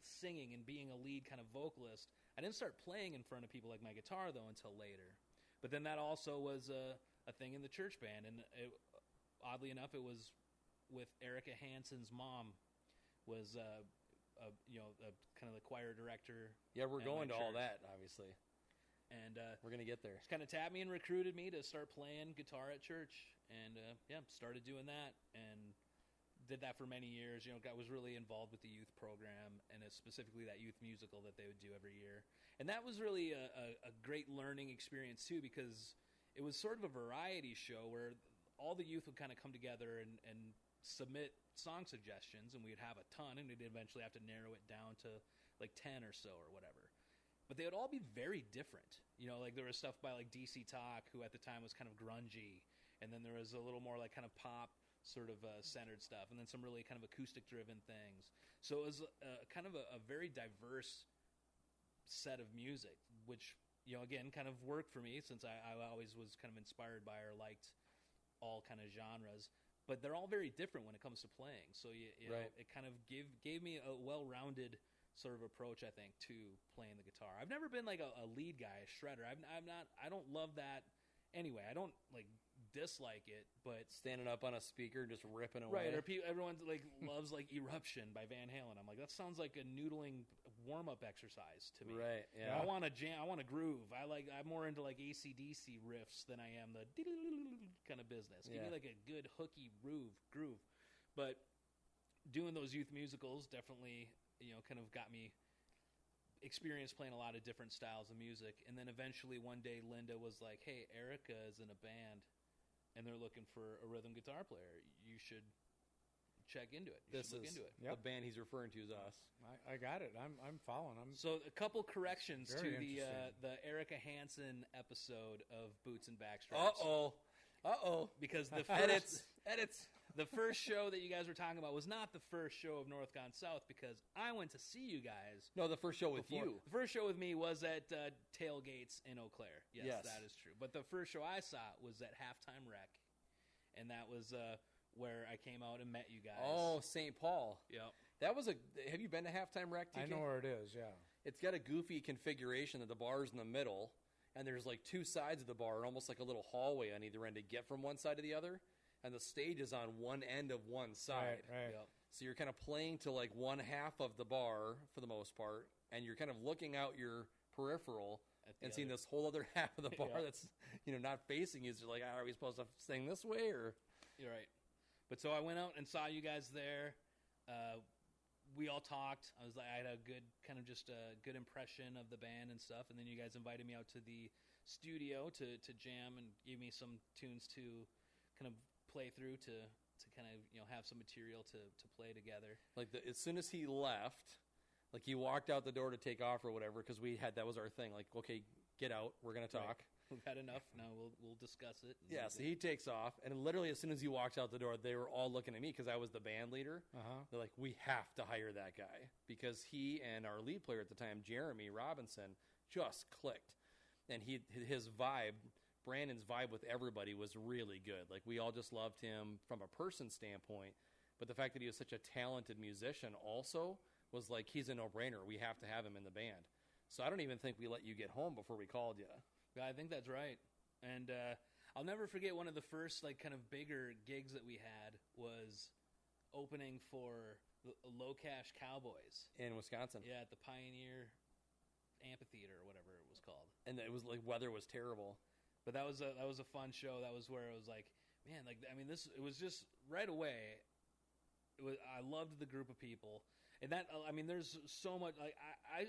singing and being a lead kind of vocalist. I didn't start playing in front of people my guitar though until later. But then that also was a thing in the church band, and oddly enough, it was with Erica Hansen's mom was kind of the choir director. Yeah, we're going to all church. that, obviously. And we're going to get there. Just kind of tapped me and recruited me to start playing guitar at church. And, started doing that and did that for many years. I was really involved with the youth program and specifically that youth musical that they would do every year. And that was really a great learning experience, too, because it was sort of a variety show where all the youth would kind of come together and submit song suggestions, and we'd have a ton, and we'd eventually have to narrow it down to 10 or so or whatever. But they would all be very different. There was stuff by DC Talk, who at the time was kind of grungy, and then there was a little more kind of pop sort of centered stuff, and then some really kind of acoustic driven things. So it was kind of a very diverse set of music, which again kind of worked for me since I always was kind of inspired by or liked all kind of genres. But they're all very different when it comes to playing. So right. It kind of gave me a well-rounded sort of approach, I think, to playing the guitar. I've never been like a lead guy, a shredder. I don't love that anyway. I don't like dislike it, but standing up on a speaker and just ripping away. Right, or everyone like loves like Eruption by Van Halen. I'm like, that sounds like a noodling warm-up exercise to me. Right, yeah. I want to jam, I want to groove. I'm more into like AC/DC riffs than I am the kind of business. Give me like a good hooky groove. But doing those youth musicals definitely, kind of got me experience playing a lot of different styles of music. And then eventually one day Linda was like, hey, Erica is in a band and they're looking for a rhythm guitar player. You should check into it. Look into it. The band he's referring to is us. I got it. I'm following. So a couple corrections to Very the Erica Hansen episode of Boots and Backstraps. Uh-oh. Because the Edits. The first show that you guys were talking about was not the first show of North Gone South, because I went to see you guys. No, the first show with you. The first show with me was at Tailgates in Eau Claire. Yes, that is true. But the first show I saw was at Halftime Rec, and that was where I came out and met you guys. Oh, St. Paul. Yep. That was have you been to Halftime Rec, TK? I know where it is, yeah. It's got a goofy configuration that the bar's in the middle, and there's like two sides of the bar, almost like a little hallway on either end to get from one side to the other. And the stage is on one end of one side. Right. Yep. So you're kind of playing to like one half of the bar for the most part, and you're kind of looking out your peripheral and seeing this whole other half of the bar that's not facing you. So you're like, are we supposed to sing this way or? You're right. But so I went out and saw you guys there. We all talked. I had a good kind of just a good impression of the band and stuff. And then you guys invited me out to the studio to jam and gave me some tunes to kind of play through to kind of have some material to play together. Like as soon as he left, like he walked out the door to take off or whatever, because that was our thing. Like, okay, get out. We're gonna talk. We've had enough. Now we'll discuss it. Yeah. So he takes off, and literally as soon as he walked out the door, they were all looking at me because I was the band leader. They're like, we have to hire that guy because he and our lead player at the time, Jeremy Robinson, just clicked, and his vibe. Brandon's vibe with everybody was really good. Like, we all just loved him from a person standpoint, but the fact that he was such a talented musician also was like, he's a no-brainer. We have to have him in the band. So I don't even think we let you get home before we called you. Yeah, I think that's right. And I'll never forget one of the first like kind of bigger gigs that we had was opening for Low Cash Cowboys in Wisconsin. Yeah, at the Pioneer Amphitheater or whatever it was called. And it was like weather was terrible. But that was a fun show. That was where it was like, man, like it was just right away. I loved the group of people, and there's so much. Like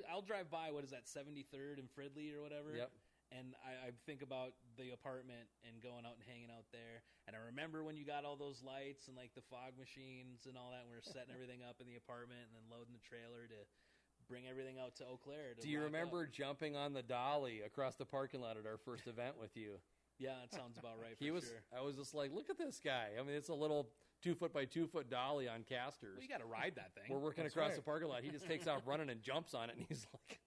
I'll drive by, what is that, 73rd and Fridley or whatever. Yep. And I think about the apartment and going out and hanging out there. And I remember when you got all those lights and like the fog machines and all that. And we were setting everything up in the apartment and then loading the trailer to bring everything out to Eau Claire. Do you remember jumping on the dolly across the parking lot at our first event with you? Yeah, that sounds about right. Sure. I was just like, look at this guy. I mean, it's a little 2-foot by 2-foot dolly on casters. Well, you got to ride that thing. We're working across the parking lot. He just takes off running and jumps on it, and he's like,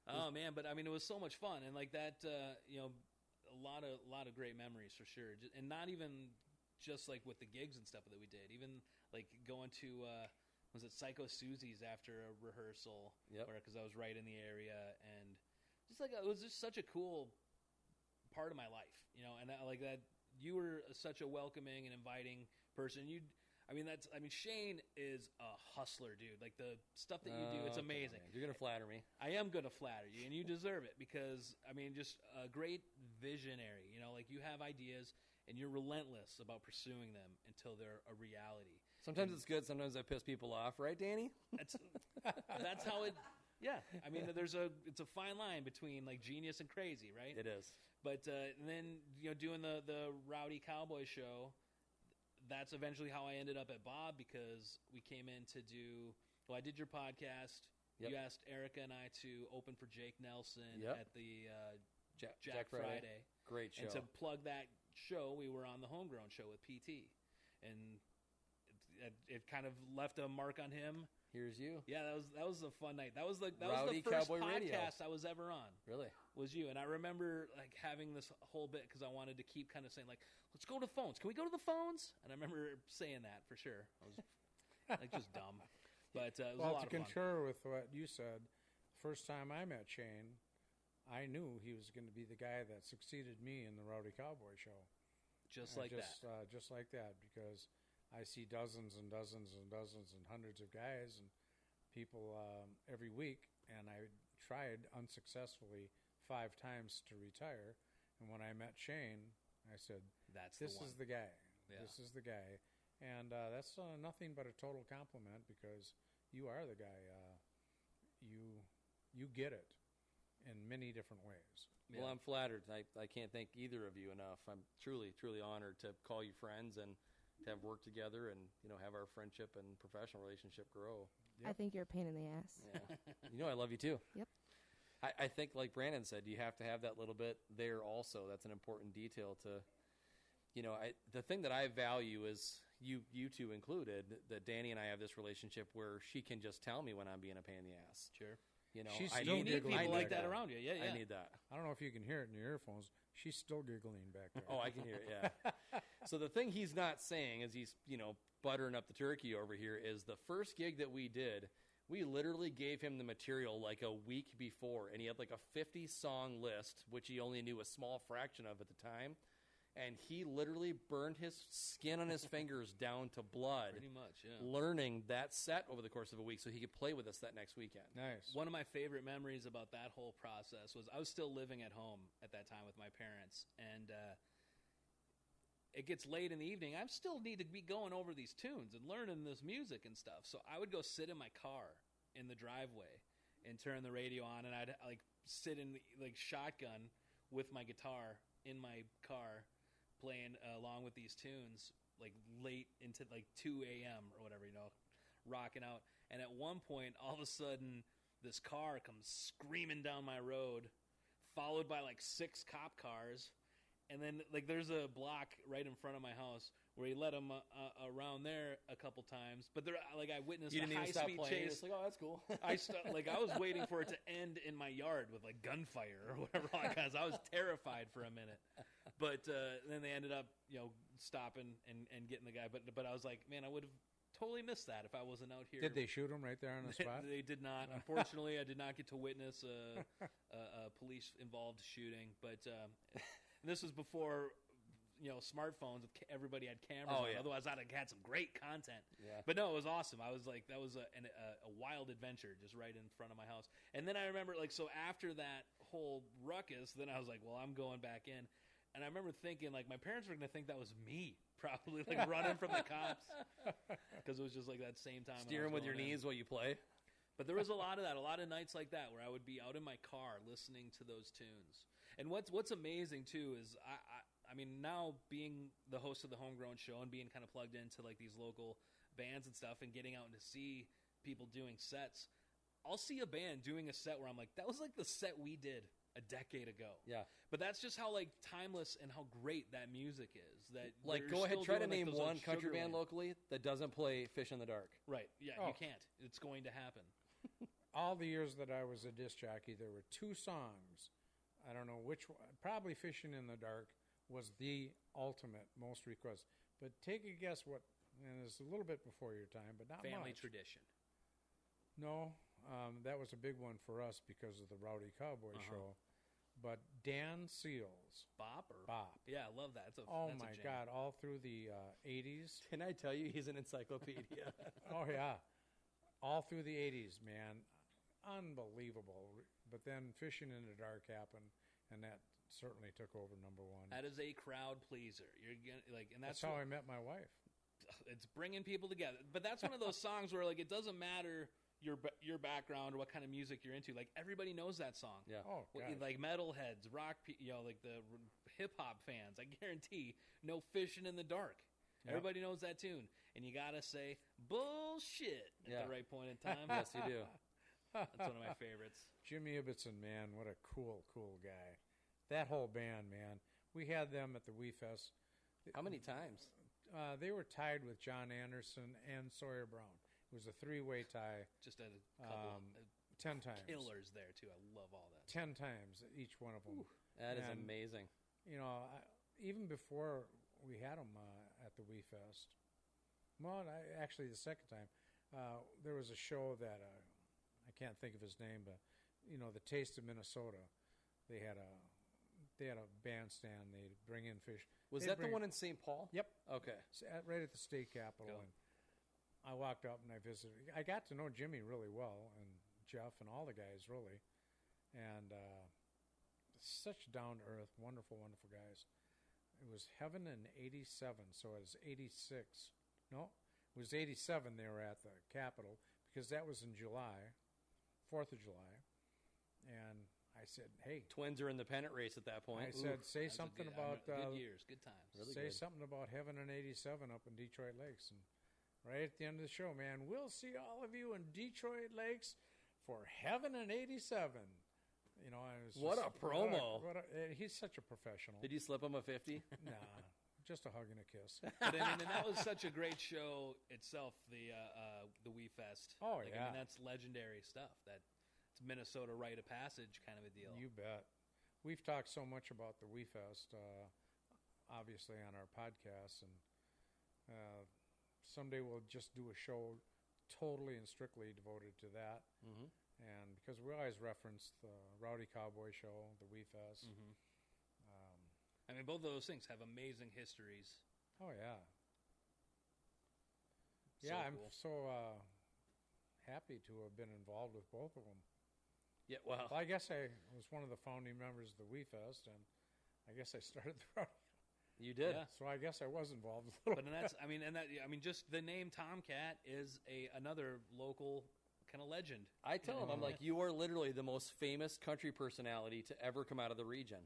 "Oh man!" But I mean, it was so much fun, and like that, a lot of great memories for sure. And not even just like with the gigs and stuff that we did, even like going to. Was it Psycho Susie's after a rehearsal? Yep. Because I was right in the area, and just like it was just such a cool part of my life, and that you were such a welcoming and inviting person. Shayne is a hustler, dude. Like the stuff that you do, it's amazing. You're gonna flatter me. I am gonna flatter you, and you deserve it because just a great visionary. Like you have ideas, and you're relentless about pursuing them until they're a reality. Sometimes it's good. Sometimes I piss people off, right, Danny? That's how it. Yeah, it's a fine line between like genius and crazy, right? It is. But then doing the Rowdy Cowboy show, that's eventually how I ended up at Bob, because we came in to do. Well, I did your podcast. Yep. You asked Erica and I to open for Jake Nelson at the Jack Friday. Great show. And to plug that show, we were on the Homegrown show with PT, and it kind of left a mark on him. Here's you. Yeah, that was a fun night. That was the Rowdy first Cowboy podcast Radio. I was ever on. Really? Was you. And I remember like having this whole bit because I wanted to keep kind of saying like, let's go to the phones. Can we go to the phones? And I remember saying that for sure. I was like just dumb. But it was a Well, lot to of fun. concur with what you said, the first time I met Shayne, I knew he was going to be the guy that succeeded me in the Rowdy Cowboy show. Just like that. Just like that, because I see dozens and dozens and dozens and hundreds of guys and people every week, and I tried unsuccessfully 5 times to retire. And when I met Shayne, I said, "This is the guy. Yeah. This is the guy." And that's nothing but a total compliment, because you are the guy. You get it in many different ways. Well, I'm flattered. I can't thank either of you enough. I'm truly, truly honored to call you friends and to have worked together and, have our friendship and professional relationship grow. I think you're a pain in the ass. Yeah. I love you too. Yep. I think, like Brandon said, you have to have that little bit there also. That's an important detail to, the thing that I value is you two included, that Danny and I have this relationship where she can just tell me when I'm being a pain in the ass. Sure. She's I still need giggling people like back that there. around you. Yeah, yeah. I need that. I don't know if you can hear it in your earphones. She's still giggling back there. Oh, I can hear it, yeah. So the thing he's not saying as he's, buttering up the turkey over here is the first gig that we did, we literally gave him the material like a week before, and he had like a 50-song list, which he only knew a small fraction of at the time, and he literally burned his skin on his fingers down to blood. Pretty much, yeah. Learning that set over the course of a week so he could play with us that next weekend. Nice. One of my favorite memories about that whole process was I was still living at home at that time with my parents, and it gets late in the evening. I still need to be going over these tunes and learning this music and stuff. So I would go sit in my car in the driveway and turn the radio on, and I'd sit in shotgun with my guitar in my car playing along with these tunes late into 2 a.m. or whatever, rocking out. And at one point, all of a sudden, this car comes screaming down my road, followed by 6 cop cars. And then there's a block right in front of my house where he let them around there a couple times. But I witnessed a high-speed chase. Oh, that's cool. I was waiting for it to end in my yard with gunfire or whatever, because I was terrified for a minute. But then they ended up, stopping and getting the guy. But I was like, man, I would have totally missed that if I wasn't out here. Did they shoot him right there on the spot? They did not. Unfortunately, I did not get to witness a police-involved shooting. But this was before smartphones. Everybody had cameras on. Yeah. Otherwise, I'd have had some great content. Yeah. But no, it was awesome. I was that was a wild adventure just right in front of my house. And then I remember, so after that whole ruckus, then I was like, well, I'm going back in. And I remember thinking, my parents were going to think that was me, probably, running from the cops. Because it was just that same time. Steering with your knees while you play. But there was a lot of that, a lot of nights like that where I would be out in my car listening to those tunes. And what's amazing, too, is I mean, now being the host of the Homegrown show and being kind of plugged into these local bands and stuff and getting out and to see people doing sets, I'll see a band doing a set where I'm like, that was the set we did a decade ago. Yeah. But that's just how timeless and how great that music is. That go ahead, try to doing, name those, one country Sugar band Land. locally that doesn't play Fish in the Dark. Right. Yeah, Oh. you can't. It's going to happen. All the years that I was a disc jockey, there were 2 songs. I don't know which one. Probably Fishing in the Dark was the ultimate, most requested. But take a guess what, and it's a little bit before your time, but not Family much. tradition. No, that was a big one for us because of the Rowdy Cowboy show. But Dan Seals. Bop. Yeah, I love that. That's Oh, a my jam. God, all through the 80s. Can I tell you, he's an encyclopedia. Oh, yeah. All through the 80s, man. Unbelievable. But then Fishing in the Dark happened, and that certainly took over number 1. That is a crowd pleaser. You're gonna, and That's how I met my wife. It's bringing people together. But that's one of those songs where it doesn't matter your background or what kind of music you're into. Everybody knows that song. Yeah. Oh, gosh. Metalheads, rock, the hip hop fans. I guarantee no Fishing in the Dark. Yep. Everybody knows that tune, and you gotta say bullshit at the right point in time. Yes, you do. That's one of my favorites. Jimmy Ibbotson, man, what a cool guy. That whole band, man. We had them at the Wee Fest. How many times? They were tied with John Anderson and Sawyer Brown. It was a 3-way tie. Just a couple 10 times. killers there too. I love all that. 10 times, each one of them. That is And, amazing. Even before we had them at the Wee Fest, well, actually the second time, there was a show that I can't think of his name, but the Taste of Minnesota. They had a bandstand. They'd bring in fish. Was that the one in St. Paul? Yep. Okay. Right at the state capitol. Cool. And I walked up and I visited. I got to know Jimmy really well, and Jeff and all the guys really, and such down to earth, wonderful, wonderful guys. It was Heaven in '87, so it was '86. No, it was '87. They were at the Capitol because that was in July, 4th of July, and I said, "Hey, Twins are in the pennant race at that point." I said, say something about good years, good times. Really say good. something about Heaven in '87 up in Detroit Lakes, and right at the end of the show, man, we'll see all of you in Detroit Lakes for Heaven in '87. I was What just, a promo! He's such a professional. Did you slip him a 50? Nah, just a hug and a kiss. But I mean, and that was such a great show itself, the Wee Fest. Oh, I yeah. mean, that's legendary stuff. It's Minnesota rite of passage kind of a deal. You bet. We've talked so much about the Wee Fest, obviously on our podcast, and someday we'll just do a show totally and strictly devoted to that. Mm-hmm. And because we always reference the Rowdy Cowboy Show, the Wee Fest. Mm-hmm. I mean, both of those things have amazing histories. Oh, yeah. So I'm cool. so happy to have been involved with both of them. Yeah, well, Well, I guess I was one of the founding members of the Wee Fest, and I guess I started the Rowdy. you did. Yeah. So I guess I was involved a little. But that's, I mean, just the name Tomcat is another local kind of legend. I tell him, I'm like, you are literally the most famous country personality to ever come out of the region.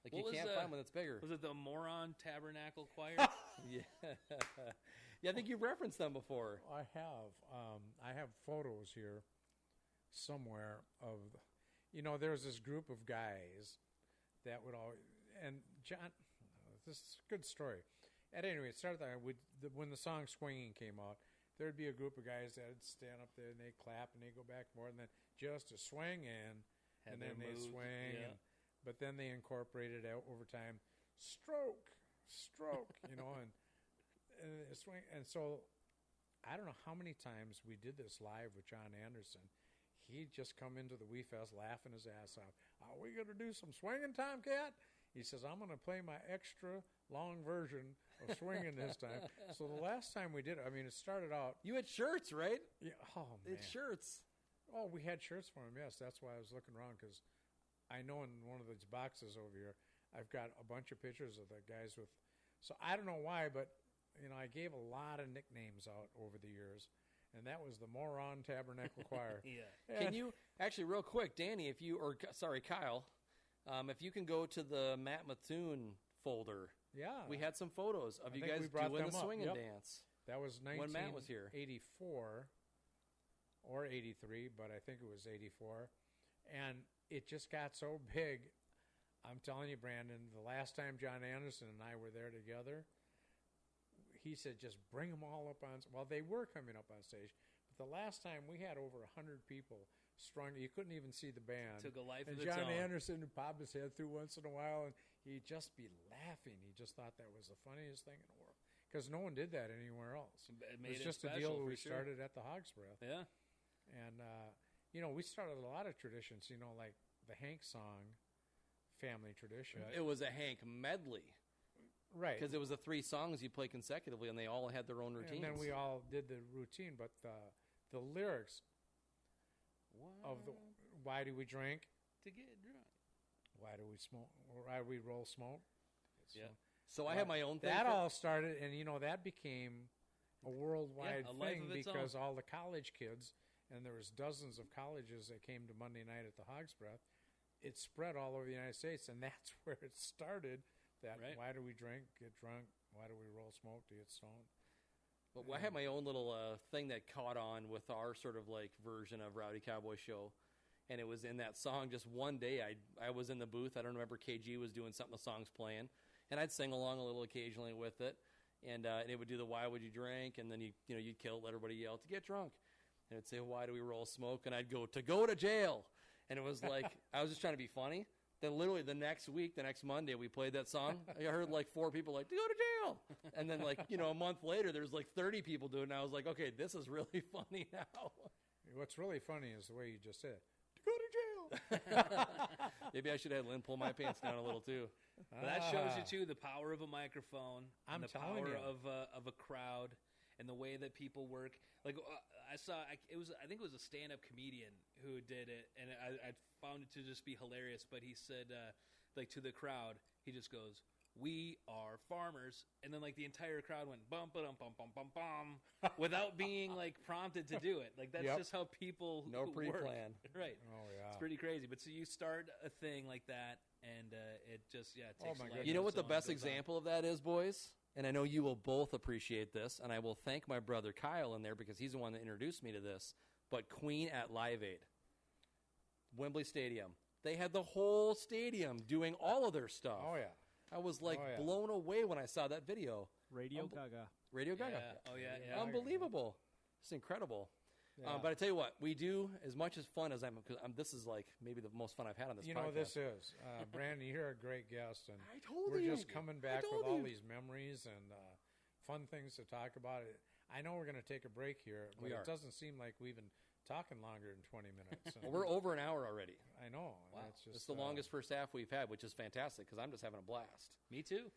Like, What you was, can't find one that's bigger. Was it the Moron Tabernacle Choir? Yeah. Yeah, I think you've referenced them before. I have. I have photos here somewhere of, there was this group of guys that would all, and John, this is a good story. At any rate, it started there. When the song Swinging came out, there'd be a group of guys that would stand up there and they'd clap and they'd go back and forth, and then just a swing in, and then they'd swing. Yeah. But then they incorporated out over time, stroke, and swing. And so I don't know how many times we did this live with John Anderson. He'd just come into the Wee Fest laughing his ass off. Are we going to do some swinging, Tomcat? He says, I'm going to play my extra long version of swinging this time. So the last time we did it, I mean, it started out. You had shirts, right? Yeah, oh, man. It's shirts. Oh, we had shirts for him, yes. That's why I was looking around, because I know in one of these boxes over here, I've got a bunch of pictures of the guys with. So I don't know why, but, I gave a lot of nicknames out over the years. And that was the Moron Tabernacle Choir. Yeah. Can you, actually, real quick, Danny, Kyle, if you can go to the Matt Mattoon folder. Yeah. We had some photos of I you think guys we brought doing them the up. swinging Yep. dance. That was When Matt was here. 1984 or 83, but I think it was 84. And it just got so big. I'm telling you, Brandon, the last time John Anderson and I were there together, he said, just bring them all up on. Well, they were coming up on stage. But the last time we had over 100 people strung. You couldn't even see the band. Took a life and of its John own. Anderson would pop his head through once in a while, and he'd just be laughing. He just thought that was the funniest thing in the world. Because no one did that anywhere else. It It made was just a special deal for we sure. started at the Hog's Breath. Yeah. And, we started a lot of traditions, like the Hank song family tradition. It was a Hank medley. Right. Because it was the 3 songs you play consecutively, and they all had their own routines. And then we all did the routine, but the lyrics of the Why Do We Drink? To get drunk. Why do we smoke? Why do we roll smoke? Yeah. So I have my own thing. That for- all started, and that became a worldwide Yeah, a life thing of its because all the college kids, and there was dozens of colleges that came to Monday night at the Hog's Breath. It spread all over the United States, and that's where it started. That Right. why do we drink, get drunk? Why do we roll smoke to get stoned? But I had my own little thing that caught on with our sort of like version of Rowdy Cowboy Show. And it was in that song. Just one day, I was in the booth. I don't remember, KG was doing something, the song's playing. And I'd sing along a little occasionally with it. And it would do the Why Would You Drink? And then you'd kill it, let everybody yell, to get drunk. And it'd say, Why do we roll smoke? And I'd go to jail. And it was like, I was just trying to be funny. Then literally the next week, the next Monday, we played that song. I heard like 4 people like, to go to jail. And then like, a month later, there's like 30 people doing it. And I was like, okay, this is really funny now. What's really funny is the way you just said, to go to jail. Maybe I should have Lynn pull my pants down a little too. But that shows you too the power of a microphone, I'm and the telling power you. of a crowd, and the way that people work. Like I think it was a stand-up comedian who did it, and I found it to just be hilarious. But he said, like to the crowd, he just goes, "We are farmers," and then like the entire crowd went bum bum bum bum bum bum without being like prompted to do it. Like that's just how people No work. pre-plan. Right? Oh, yeah. It's pretty crazy. But so you start a thing like that, and it just it takes. my life goodness. You know what the on, best goes on. example of that is, boys? And I know you will both appreciate this, and I will thank my brother Kyle in there because he's the one that introduced me to this. But Queen at Live Aid, Wembley Stadium, they had the whole stadium doing all of their stuff. Oh, yeah. I was like blown away when I saw that video. Radio Gaga. Radio Gaga. Yeah. Oh yeah. Unbelievable. It's incredible. Yeah. But I tell you what, we do as much as fun as because this is like maybe the most fun I've had on this podcast. You know what this is. Brandon, you're a great guest, and I told we're you. just coming back I with told all you. these memories and fun things to talk about. I know we're going to take a break here, but We are. it doesn't seem like we've been talking longer than 20 minutes. Well, we're over an hour already. I know. Wow. It's just It's the longest first half we've had, which is fantastic because I'm just having a blast. Me too.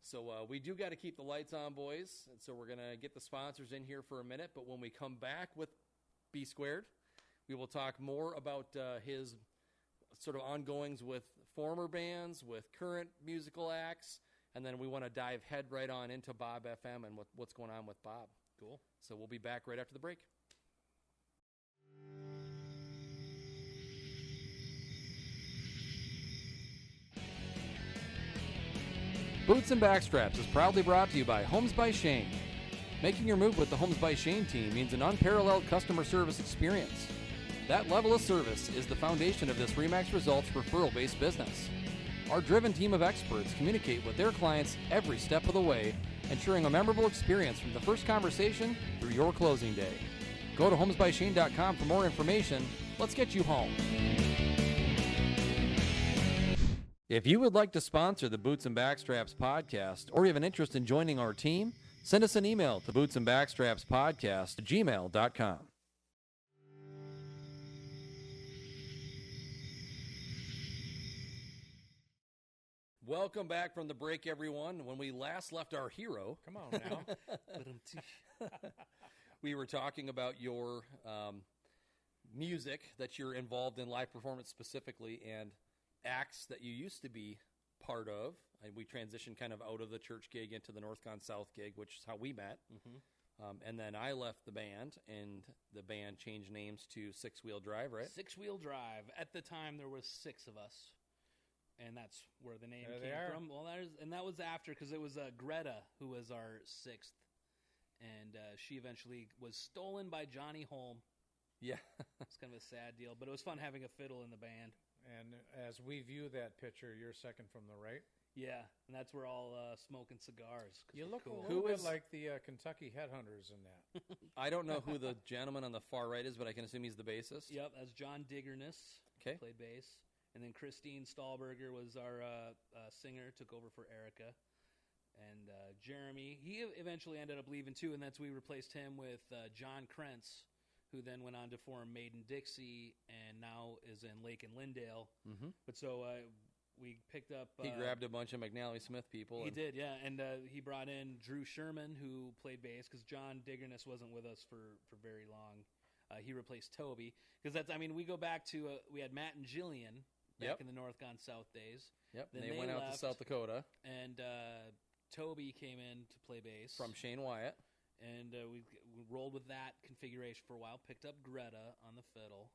So we do got to keep the lights on, boys. And so we're going to get the sponsors in here for a minute. But when we come back with B Squared, we will talk more about his sort of ongoings with former bands, with current musical acts. And then we want to dive head right on into BOBFM and what's going on with Bob. Cool. So we'll be back right after the break. Boots and Backstraps is proudly brought to you by Homes by Shayne. Making your move with the Homes by Shayne team means an unparalleled customer service experience. That level of service is the foundation of this RE/MAX Results referral-based business. Our driven team of experts communicate with their clients every step of the way, ensuring a memorable experience from the first conversation through your closing day. Go to homesbyshane.com for more information. Let's get you home. If you would like to sponsor the Boots and Backstraps podcast, or you have an interest in joining our team, send us an email to bootsandbackstrapspodcast@gmail.com. Welcome back from the break, everyone. When we last left our hero, Come on now. we were talking about your music that you're involved in, live performance specifically, and acts that you used to be part of. And we transitioned kind of out of the church gig into the North Con South gig, which is how we met. And then I left the band, and the band changed names to Six Wheel Drive, right? Six Wheel Drive. At the time, there was 6 of us, and that's where the name There they came are. from. Well, that was after, because it was Greta who was our 6th, and she eventually was stolen by Johnny Holm. Yeah. It's kind of a sad deal, but it was fun having a fiddle in the band. And as we view that picture, you're second from the right. Yeah, and that's where all smoking cigars. 'Cause You we're look cool. a little Who bit is- like the Kentucky Headhunters in that. I don't know who the gentleman on the far right is, but I can assume he's the bassist. Yep, that's John Diggerness. Okay. Played bass. And then Christine Stahlberger was our singer, took over for Erica. And Jeremy, he eventually ended up leaving too, and that's we replaced him with John Krentz, who then went on to form Maiden Dixie and now is in Lake and Lindale. Mm-hmm. But so we picked up... He grabbed a bunch of McNally Smith people. He and did, yeah. And he brought in Drew Sherman, who played bass, because John Diggerness wasn't with us for very long. He replaced Toby. Because that's, I mean, we go back to, we had Matt and Jillian back in the North Gone South days. Yep, Then they they went out to left. South Dakota And Toby came in to play bass. from Shayne Wyatt. And we rolled with that configuration for a while. Picked up Greta on the fiddle,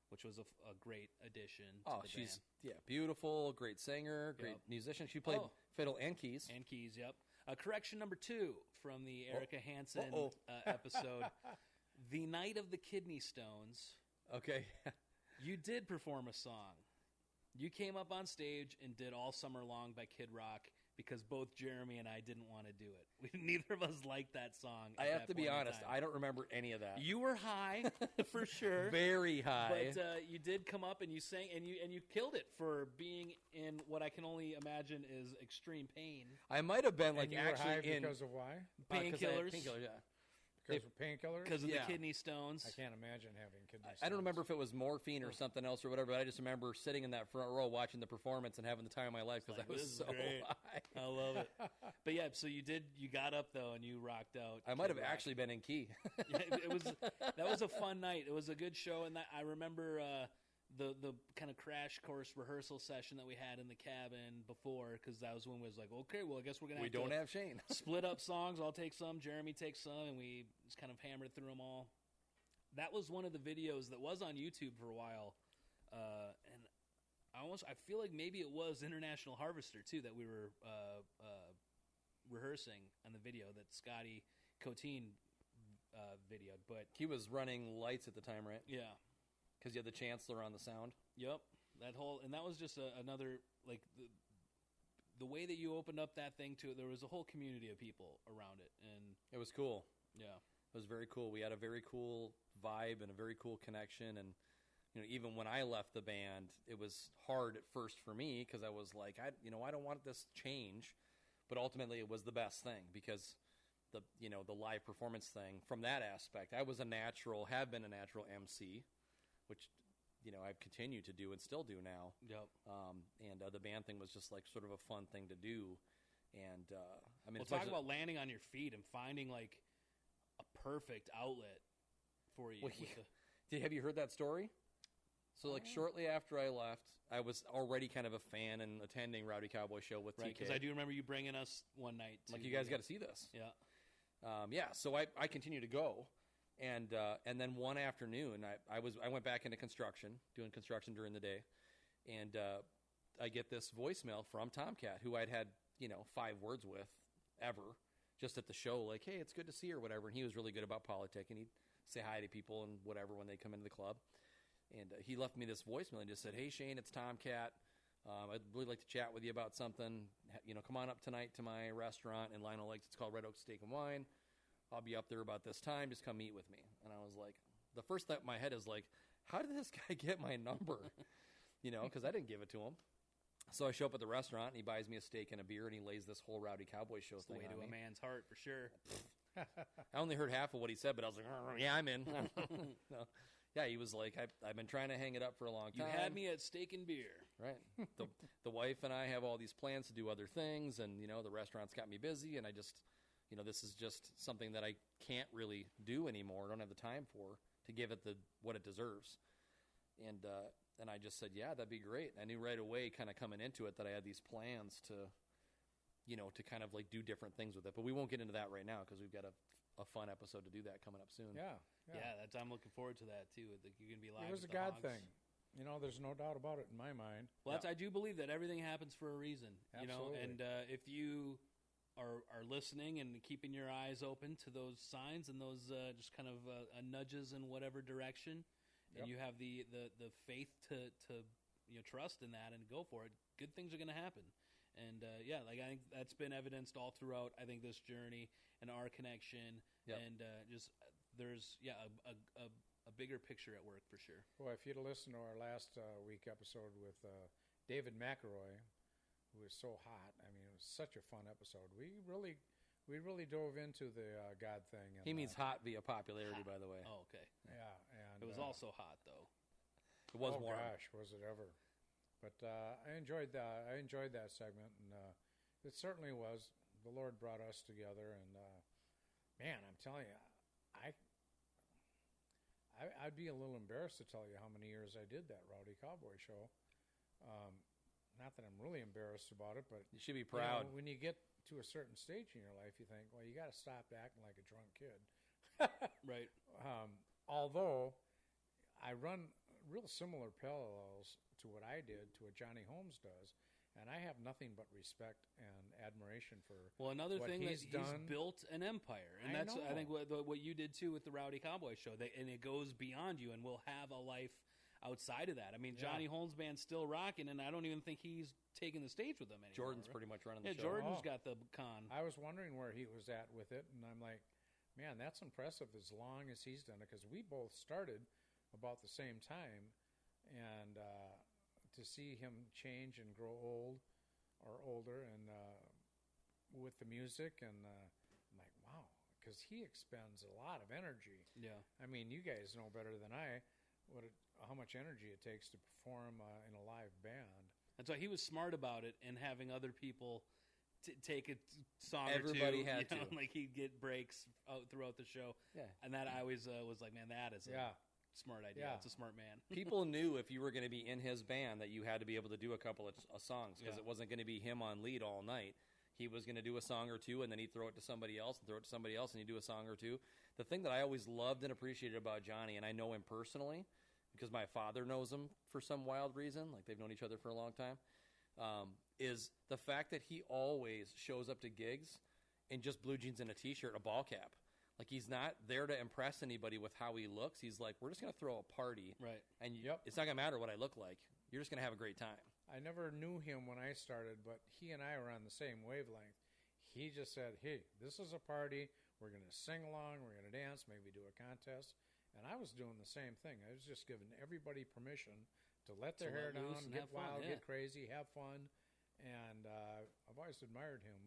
which was a great addition to Oh, the she's band. beautiful, great singer, great Yep. musician. She played fiddle and keys. And keys, yep. Correction number 2 from the Erica Hansen Uh-oh. episode. The Night of the Kidney Stones, Okay. you did perform a song. You came up on stage and did All Summer Long by Kid Rock because both Jeremy and I didn't want to do it. Neither of us liked that song. I have to be honest. I don't remember any of that. You were high for sure, very high. but you did come up and you sang and you killed it for being in what I can only imagine is extreme pain. I might have been And you were actually high in because of why? Painkillers. Painkillers, yeah. Because of painkillers? Because of Yeah. the kidney stones. I can't imagine having kidney stones. I don't remember if it was morphine or something else or whatever, but I just remember sitting in that front row watching the performance and having the time of my life because Like, I was this is so great. high. I love it. But yeah, so you got up though and you rocked out. I might have Kid Rock. actually been in key. Yeah, that was a fun night. It was a good show, and I remember the kind of crash course rehearsal session that we had in the cabin before, because that was when we was like, okay, well, I guess we're gonna We don't have Shayne. split up songs. I'll take some, Jeremy takes some, and we just kind of hammered through them all. That was one of the videos that was on YouTube for a while, and I feel like maybe it was International Harvester too that we were rehearsing on the video that Scotty Coteen videoed, but He was running lights at the time, right? yeah. Because you had the Chancellor on the sound. Yep, and that was just another, like, the way that you opened up that thing to it. There was a whole community of people around it, and It was cool. yeah, It was very cool. We had a very cool vibe and a very cool connection. And even when I left the band, it was hard at first for me because I was like, I don't want this change, but ultimately it was the best thing because the live performance thing from that aspect. I was have been a natural MC, which I've continued to do and still do now. yep. And the band thing was just like sort of a fun thing to do. And I mean, Well, as much talk as- about landing on your feet and finding like a perfect outlet for you. Well, with have you heard that story? So, like, shortly after I left, I was already kind of a fan and attending Rowdy Cowboy Show with right, TK. because I do remember you bringing us one night. Like, to you guys the- got to see this. Yeah. So I continue to go, and then one afternoon I went back into construction, doing construction during the day, and I get this voicemail from Tomcat, who I'd had 5 words with ever, just at the show, like, hey, it's good to see you or whatever. And he was really good about politic, and he'd say hi to people and whatever when they come into the club. And he left me this voicemail and just said, hey, Shayne, it's Tomcat. I'd really like to chat with you about something. Come on up tonight to my restaurant in Lionel Lakes. It's called Red Oak Steak and Wine. I'll be up there about this time. Just come meet with me. And I was like, the first thought in my head is like, how did this guy get my number? Because I didn't give it to him. So I show up at the restaurant, and he buys me a steak and a beer, and he lays this whole Rowdy Cowboy Show It's the thing way on to me. a man's heart for sure. I only heard half of what he said, but I was like, yeah, I'm in. No. Yeah, he was like, I've been trying to hang it up for a long You time. had me at steak and beer. Right. The wife and I have all these plans to do other things, and, the restaurant's got me busy, and I just, this is just something that I can't really do anymore. I don't have the time to give it what it deserves. And I just said, yeah, that'd be great. I knew right away, kind of coming into it, that I had these plans to kind of like do different things with it. But we won't get into that right now because we've got a fun episode to do that coming up soon. Yeah. Yeah, I'm looking forward to that too. Like, you're gonna be live. It was a with the God Hogs. thing. There's no doubt about it in my mind. Well, I do believe that everything happens for a reason. Absolutely. And if you are listening and keeping your eyes open to those signs and those just kind of nudges in whatever direction, and you have the faith to trust in that and go for it, good things are going to happen. And I think that's been evidenced all throughout. I think this journey and our connection, and just there's a bigger picture at work for sure. Well, if you'd listened to our last week episode with David McElroy, who was so hot, I mean, it was such a fun episode. We really dove into the God thing. And, He means hot via popularity, by the way. Oh, okay. Yeah, and It was also hot though. It was oh warm. gosh, was it ever? But I enjoyed that. I enjoyed that segment, and it certainly was. The Lord brought us together, and man, I'm telling you, I'd be a little embarrassed to tell you how many years I did that Rowdy Cowboy Show. Not that I'm really embarrassed about it, but You should be proud. when you get to a certain stage in your life, you think, well, you got to stop acting like a drunk kid. Right. Although I run real similar parallels to what I did to what Johnny Holmes does, and I have nothing but respect and admiration for. Well, another what thing he's that he's done. built an empire, and I that's know. I think what you did too with the Rowdy Cowboy Show, and it goes beyond you, and we'll have a life outside of that. I mean, Johnny Holmes Band's still rocking, and I don't even think he's taking the stage with them anymore. Jordan's pretty much running the show. Jordan's got the con. I was wondering where he was at with it, and I'm like, man, that's impressive as long as he's done it, because we both started about the same time, and to see him change and grow old or older and with the music, and I'm like, wow, because he expends a lot of energy. Yeah. I mean, you guys know better than I how much energy it takes to perform in a live band. And so he was smart about it and having other people take a song Everybody or two. had to. Like he'd get breaks out throughout the show. Yeah. And that I always was like, man, that is a smart idea. Yeah. It's a smart man. People knew if you were going to be in his band that you had to be able to do a couple of songs, because it wasn't going to be him on lead all night. He was going to do a song or two, and then he'd throw it to somebody else, and throw it to somebody else, and he'd do a song or two. The thing that I always loved and appreciated about Johnny, and I know him personally because my father knows him for some wild reason, like they've known each other for a long time, is the fact that he always shows up to gigs in just blue jeans and a T-shirt, a ball cap. Like, he's not there to impress anybody with how he looks. He's like, we're just going to throw a party. Right. And it's not going to matter what I look like. You're just going to have a great time. I never knew him when I started, but he and I were on the same wavelength. He just said, hey, this is a party. We're going to sing along. We're going to dance, maybe do a contest. And I was doing the same thing. I was just giving everybody permission to let their hair down, get wild, get crazy, have fun. And I've always admired him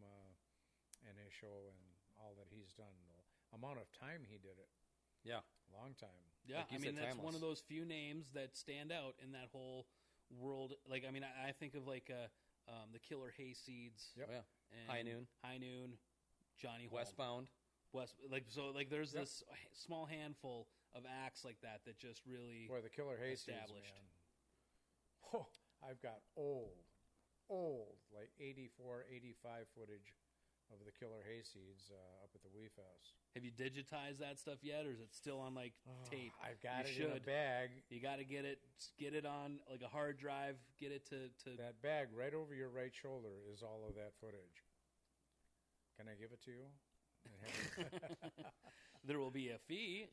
and his show and all that he's done. The amount of time he did it. Yeah. Long time. Yeah, Like I mean, that's timeless. one of those few names that stand out in that whole world. Like, I mean, I think of like the Killer Hayseeds. Yep. Oh, yeah. And High Noon. Johnny Holmes. Westbound. There's this small handful of acts like that just really Boy, the Killer Hayseeds, established. Man. Oh, I've got old, like 84, 85 footage of the Killer Hayseeds up at the Wee Fest. Have you digitized that stuff yet, or is it still on like tape? I've got You it in a bag. You got to get it on like a hard drive. Get it to That bag right over your right shoulder is all of that footage. Can I give it to you? There will be a fee,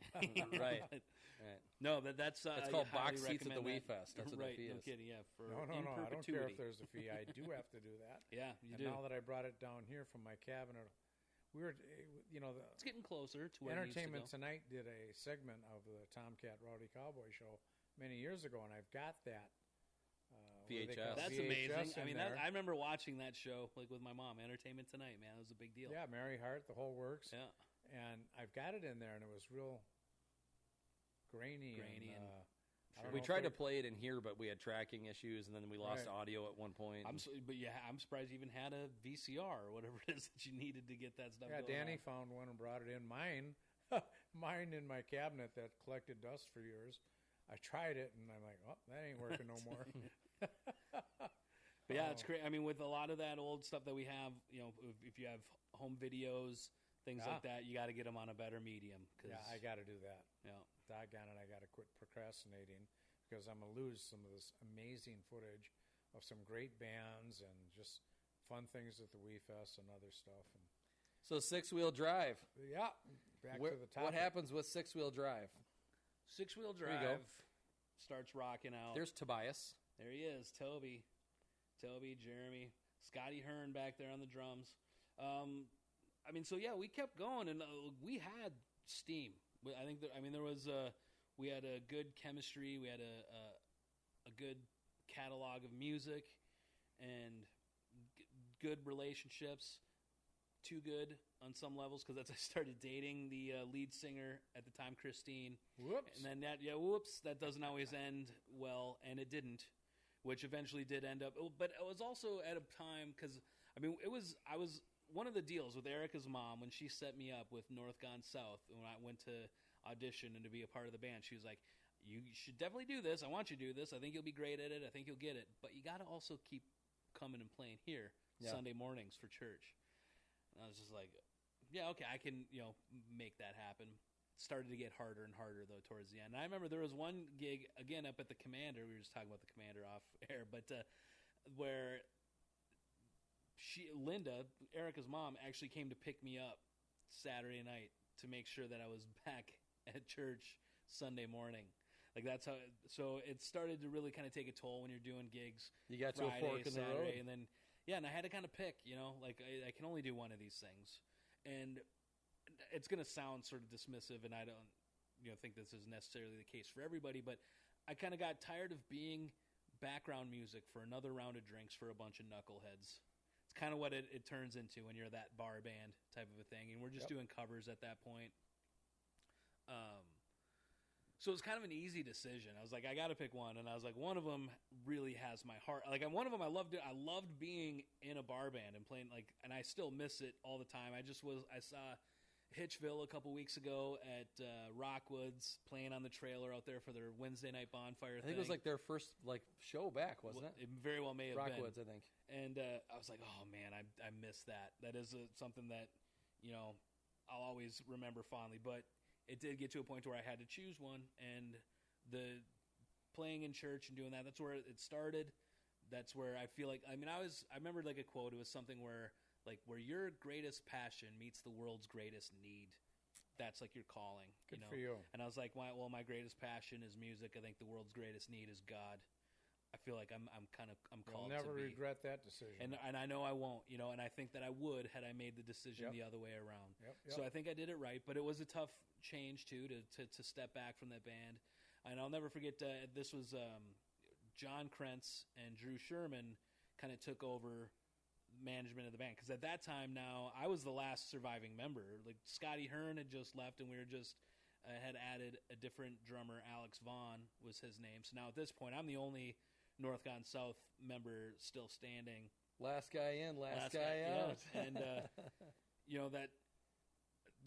Right. But, Right. No, but that's It's I called highly box seats at the recommend Wee that. Fest. That's what right, the fee no is. kidding. Yeah, for No, in I don't care perpetuity. if there's a fee. I do have to do that. Yeah, you And do. now that I brought it down here from my cabinet, we were, the It's getting closer to where it needs to Entertainment go. Tonight did a segment of the Tomcat Rowdy Cowboy Show many years ago, and I've got that. What do they call it? VHS. That's VHS amazing. I in mean, there. I remember watching that show like with my mom. Entertainment Tonight, man, it was a big deal. Yeah, Mary Hart, the whole works. Yeah. And I've got it in there, and it was real grainy. And I don't We know tried if to play it in here, but we had tracking issues, and then we lost Right. audio at one point. I'm surprised you even had a VCR or whatever it is that you needed to get that stuff. Yeah, going Danny on. found one and brought it in. Mine in my cabinet that collected dust for years. I tried it, and I'm like, oh, that ain't working no more. But yeah, it's great. I mean, with a lot of that old stuff that we have, if you have home videos, things like that, you got to get them on a better medium. Yeah, I got to do that. Yeah. Doggone it, I got to quit procrastinating because I'm going to lose some of this amazing footage of some great bands and just fun things at the Wee Fest and other stuff. And So six-wheel drive. yeah, back to the topic. What happens with six-wheel drive? Six-wheel There you go. drive starts rocking out. There's Tobias. There he is, Toby, Jeremy, Scotty Hearn back there on the drums. I mean, so yeah, we kept going, and we had steam. I think there was we had a good chemistry. We had a good catalog of music and good relationships. Too good on some levels because I started dating the lead singer at the time, Christine. Whoops. And then that doesn't always end well, and it didn't, which eventually did end up. But it was also at a time because I was one of the deals with Erica's mom when she set me up with North Gone South when I went to audition and to be a part of the band. She was like, "You should definitely do this. I want you to do this. I think you'll be great at it. I think you'll get it. But you got to also keep coming and playing here Sunday mornings for church." And I was just like, yeah, okay, I can, make that happen. Started to get harder and harder, though, towards the end. And I remember there was one gig, again, up at the Commander. We were just talking about the Commander off air, but where Linda, Erica's mom, actually came to pick me up Saturday night to make sure that I was back at church Sunday morning. Like that's how. So it started to really kind of take a toll when you're doing gigs. You got Friday, to a fork in the road, and then and I had to kind of pick. Like I can only do one of these things, and it's going to sound sort of dismissive, and I don't think this is necessarily the case for everybody, but I kind of got tired of being background music for another round of drinks for a bunch of knuckleheads. It's kind of what it turns into when you're that bar band type of a thing, and we're just doing covers at that point. So it was kind of an easy decision. I was like, I got to pick one, and I was like, one of them really has my heart. Like, one of them, I loved it. I loved being in a bar band and playing, and I still miss it all the time. I saw Hitchville a couple weeks ago at Rockwoods playing on the trailer out there for their Wednesday night bonfire thing. I think it was like their first show back, wasn't it? It very well may have been. Rockwoods, I think. And I was like, oh man, I miss that. That is something that I'll always remember fondly. But it did get to a point where I had to choose one, and the playing in church and doing that's where it started. That's where I feel like I remember like a quote. It was something where your greatest passion meets the world's greatest need. That's like your calling. Good for you. And I was like, well, my greatest passion is music. I think the world's greatest need is God. I feel like I'm called. You'll never to be. regret that decision. And I know I won't, and I think that I would had I made the decision the other way around. Yep. So I think I did it right, but it was a tough change too to step back from that band. And I'll never forget this was John Krentz and Drew Sherman kind of took over management of the band, because at that time now I was the last surviving member. Like Scotty Hearn had just left, and we were just had added a different drummer. Alex Vaughn was his name. So now at this point I'm the only North Gone South member still standing. Last guy in, last guy out. Yeah. And that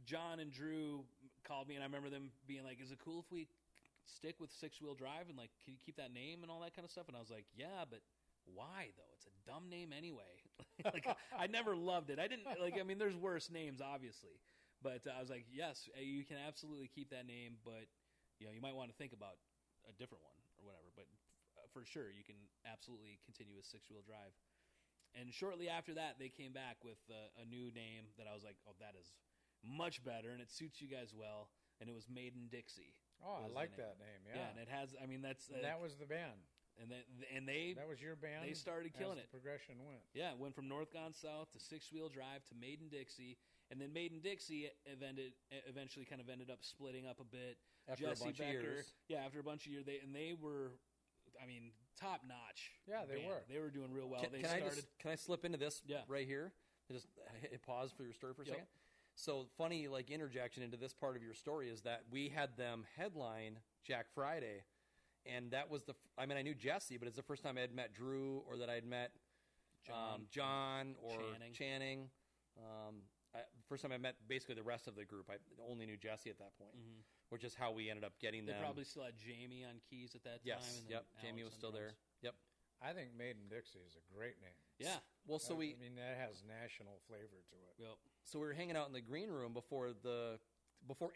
John and Drew called me, and I remember them being like, is it cool if we stick with Six Wheel Drive, and like, can you keep that name and all that kind of stuff? And I was like, yeah, but why though? It's a dumb name anyway. Like, I never loved it. I didn't there's worse names obviously, but I was like, yes, you can absolutely keep that name, but you might want to think about a different one or whatever, but for sure you can absolutely continue with Six Wheel Drive. And shortly after that they came back with a new name that I was like, oh, that is much better, and it suits you guys well, and it was Made in Dixie. Oh, I like that name. Yeah, and it has, that's that was the band. And they that was your band. They started killing it. Progression went. Yeah, it went from North Gone South to Six Wheel Drive to Made in Dixie, and then Made in Dixie eventually kind of ended up splitting up a bit. After Jesse a bunch Becker, of years. Yeah, after a bunch of years, they were, top notch. Yeah, they were. They were doing real well. Can I slip into this Yeah. right here? Just hit pause for your story for a Yep. second. So funny, interjection into this part of your story is that we had them headline Jack Friday, and that was I knew Jesse, but it's the first time I had met Drew, or that I had met John or Channing. First time I met basically the rest of the group. I only knew Jesse at that point, which is how we ended up getting them. They probably still had Jamie on keys at that time. Yes, And yep. Alex Jamie was on still there. drums. Yep. I think Made in Dixie is a great name. Yeah. Well, so that has national flavor to it. Yep. So we were hanging out in the green room before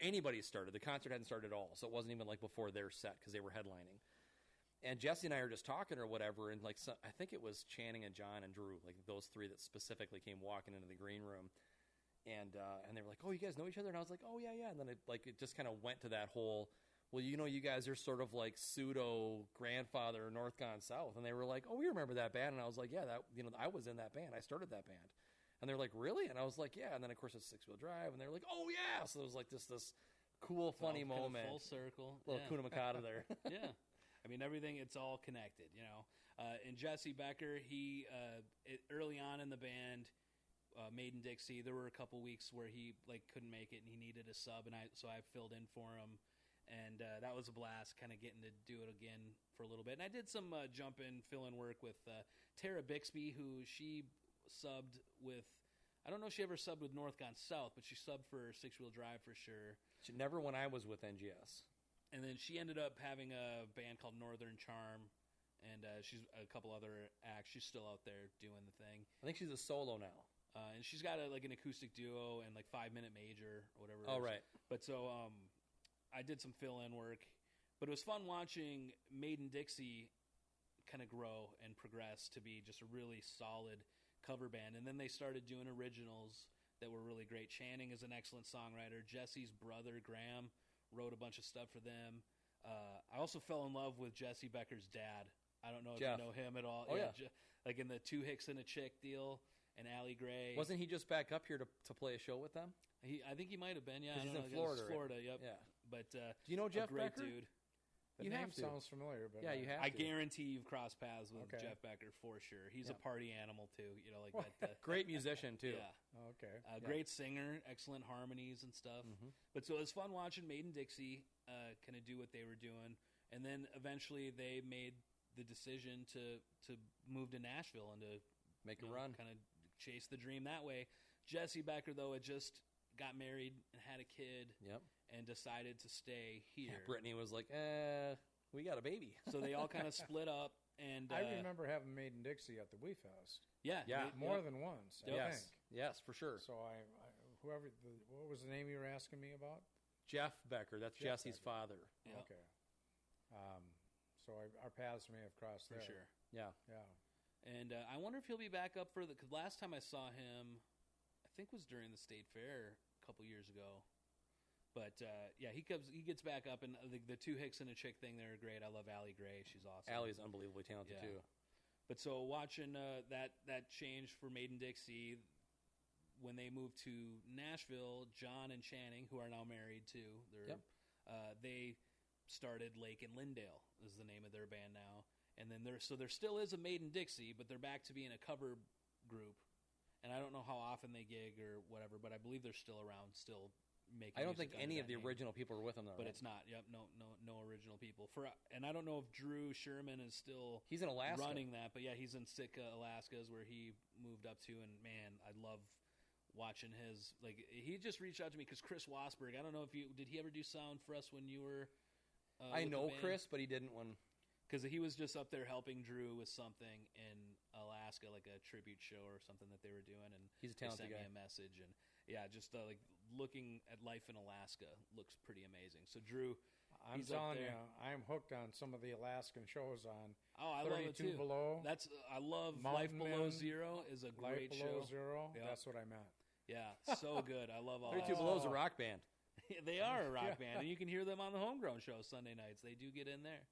anybody started. The concert hadn't started at all, so it wasn't even before their set because they were headlining. And Jesse and I were just talking or whatever, and I think it was Channing and John and Drew, those three that specifically came walking into the green room, and they were like, "Oh, you guys know each other?" And I was like, "Oh yeah, yeah." And then it just kind of went to that whole, well, you guys are sort of pseudo grandfather North Gone South, and they were like, "Oh, we remember that band," and I was like, "Yeah, that I was in that band. I started that band." And they're like, "Really?" And I was like, "Yeah." And then of course it's Six Wheel Drive, and they're like, "Oh yeah!" So it was this cool, funny moment, full circle, little Kuna Matata there. Yeah. Everything, it's all connected, And Jesse Becker, he early on in the band, Made in Dixie, there were a couple weeks where he couldn't make it and he needed a sub, and so I filled in for him, and that was a blast, kind of getting to do it again for a little bit. And I did some jump in, fill in work with Tara Bixby, who she subbed with. I don't know if she ever subbed with North Gone South, but she subbed for Six Wheel Drive for sure. She never when I was with NGS. And then she ended up having a band called Northern Charm, and she's a couple other acts. She's still out there doing the thing. I think she's a solo now. And she's got an acoustic duo and 5 Minute Major or whatever. Oh, right. But so I did some fill-in work. But it was fun watching Made in Dixie kind of grow and progress to be just a really solid cover band. And then they started doing originals that were really great. Channing is an excellent songwriter. Jesse's brother, Graham, wrote a bunch of stuff for them. I also fell in love with Jesse Becker's dad. I don't know if Jeff. you know him at all. Oh, yeah. Like in the Two Hicks and a Chick deal and Allie Gray. Wasn't he just back up here to play a show with them? I think he might have been, yeah. 'Cause he's I in don't know. Florida, right? Florida, yep. Yeah. But Do you know Jeff a great Becker? dude. The You name have to. sounds familiar, but Yeah, you have I to. guarantee you've crossed paths with Okay. Jeff Becker for sure. He's Yeah. a party animal too, like that. Great musician, too. Yeah. Oh, okay. Great singer, excellent harmonies and stuff. Mm-hmm. But so it was fun watching Made in Dixie kind of do what they were doing, and then eventually they made the decision to move to Nashville and to Make a run. kind of chase the dream that way. Jesse Becker though had just got married and had a kid, Yep. and decided to stay here. Brittany was like, we got a baby. So they all kind of split up, and I remember having Made in Dixie at the Wee Fest yeah, more than once. I Yes. think. Yes, for sure. So what was the name you were asking me about? Jeff Becker. That's Jeff Jesse's Becker. father. Yeah. Okay. So our paths may have crossed for there. sure. Yeah. Yeah. And I wonder if he'll be back up for because last time I saw him, I think was during the State Fair a couple years ago. But yeah, he gets back up, and the Two Hicks and a Chick thing, they're great. I love Allie Gray; she's awesome. Allie's unbelievably talented Yeah. too. But so watching that change for Made in Dixie when they moved to Nashville, John and Channing, who are now married too, they started Lake and Lindale is the name of their band now. And then there still is a Made in Dixie, but they're back to being a cover group. And I don't know how often they gig or whatever, but I believe they're still around, still making. I don't music think under any that of the name. original people are with them, though. But right? it's not. Yep, no original people. And I don't know if Drew Sherman is still He's in Alaska. running that, but yeah, he's in Sitka, Alaska, is where he moved up to. And man, I love watching his. Like he just reached out to me because Chris Wasberg. I don't know if did he ever do sound for us when you were. I with the know band? Chris, but he didn't when. Because he was just up there helping Drew with something in Alaska, like a tribute show or something that they were doing, and He's a they talented sent guy. me a message, and yeah, just like looking at life in Alaska looks pretty amazing. So Drew, I'm he's up telling you, there. I'm hooked on some of the Alaskan shows on Oh, I love it 32 too. Below. I love Life Mountain Below Men, Zero is a Life great Below show. Zero. Yeah. That's what I meant. Yeah, so good. I love all 32 that. Below is a rock band. They are a rock band, and you can hear them on the Homegrown show Sunday nights. They do get in there.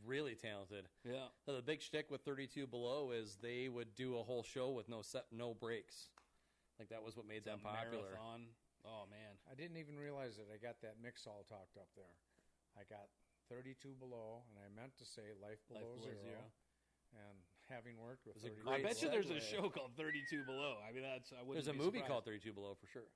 Really talented. Yeah. So the big shtick with 32 Below is they would do a whole show with no breaks. Like that was what made them A popular. Marathon. Oh man. I didn't even realize that I got that mix all talked up there. I got 32 Below, and I meant to say Life Below, Zero. And having worked with It was a 32 great I bet you there's a segue. show called 32 Below. I mean, I wouldn't There's a be movie surprised. called 32 Below for sure.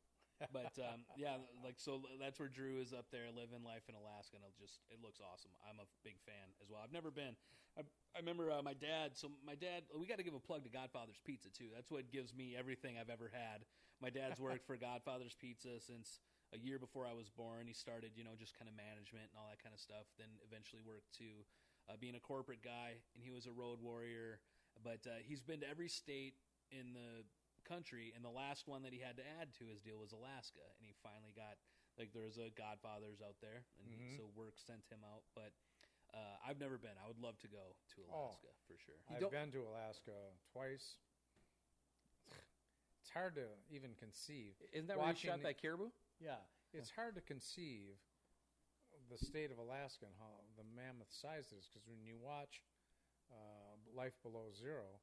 But yeah, like so that's where Drew is up there living life in Alaska, and it looks awesome. I'm a big fan as well. I've never been. I remember my dad. So my dad, we got to give a plug to Godfather's Pizza too. That's what gives me everything I've ever had. My dad's worked for Godfather's Pizza since a year before I was born. He started, just kind of management and all that kind of stuff. Then eventually worked to being a corporate guy, and he was a road warrior. But he's been to every state in the country, and the last one that he had to add to his deal was Alaska, and he finally got there's a Godfather's out there, and so work sent him out. But I've never been. I would love to go to Alaska for sure. I've been to Alaska twice. It's hard to even conceive. Isn't that where you shot that caribou? Yeah, it's hard to conceive the state of Alaska and how the mammoth size it is. Because when you watch Life Below Zero,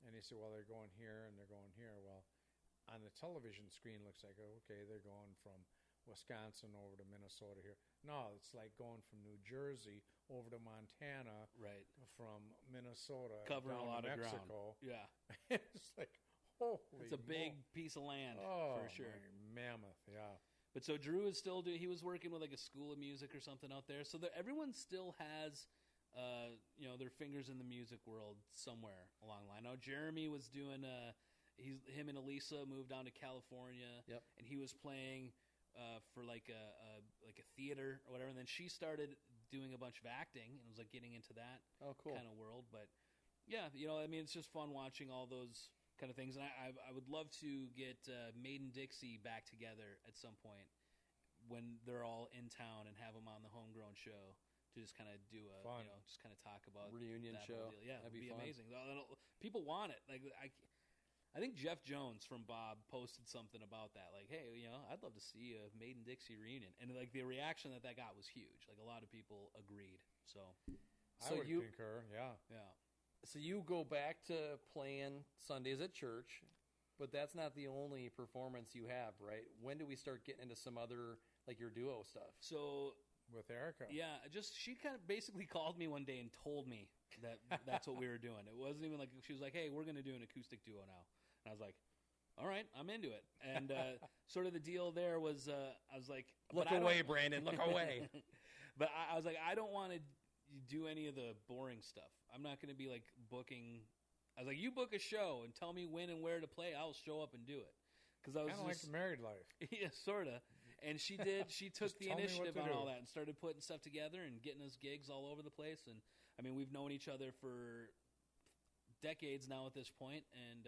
and you say, well, they're going here and they're going here. Well, on the television screen, it looks like, okay, they're going from Wisconsin over to Minnesota here. No, it's like going from New Jersey over to Montana, Right. from Minnesota Covering down a lot to of Mexico. ground. Yeah. It's like, holy It's a big mo- piece of land oh, for sure. my mammoth, yeah. But so Drew is still doing. He was working with like a school of music or something out there. So everyone still has, their fingers in the music world somewhere along the line. Now Jeremy was doing. Him and Elisa moved down to California. Yep. And he was playing for like a theater or whatever. And then she started doing a bunch of acting and was like getting into that Oh, cool. kind of world. But yeah, it's just fun watching all those kind of things. And I would love to get Made in Dixie back together at some point when they're all in town and have them on the Homegrown show to just kind of do a, Fun. just kind of talk about Reunion that show. whole deal. Yeah, That'd it'd be be fun. amazing. People want it. Like I think Jeff Jones from Bob posted something about that. Like, hey, I'd love to see a Maiden-Dixie reunion. And, like, the reaction that got was huge. Like, a lot of people agreed. So I would concur, yeah. Yeah. So you go back to playing Sundays at church, but that's not the only performance you have, right? When do we start getting into some other, like, your duo stuff? So with Erica. Yeah, she kind of basically called me one day and told me that's what we were doing. It wasn't even like she was like, "Hey, we're going to do an acoustic duo now." And I was like, "All right, I'm into it." And sort of the deal there was, I was like, "Look away, Brandon, look away." But I was like, I don't want to do any of the boring stuff. I'm not going to be like booking. I was like, you book a show and tell me when and where to play. I'll show up and do it. Because I was kind of like married life. Yeah, sort of. And she did. She took the initiative on all that and started putting stuff together and getting us gigs all over the place. And I mean, we've known each other for decades now at this point, and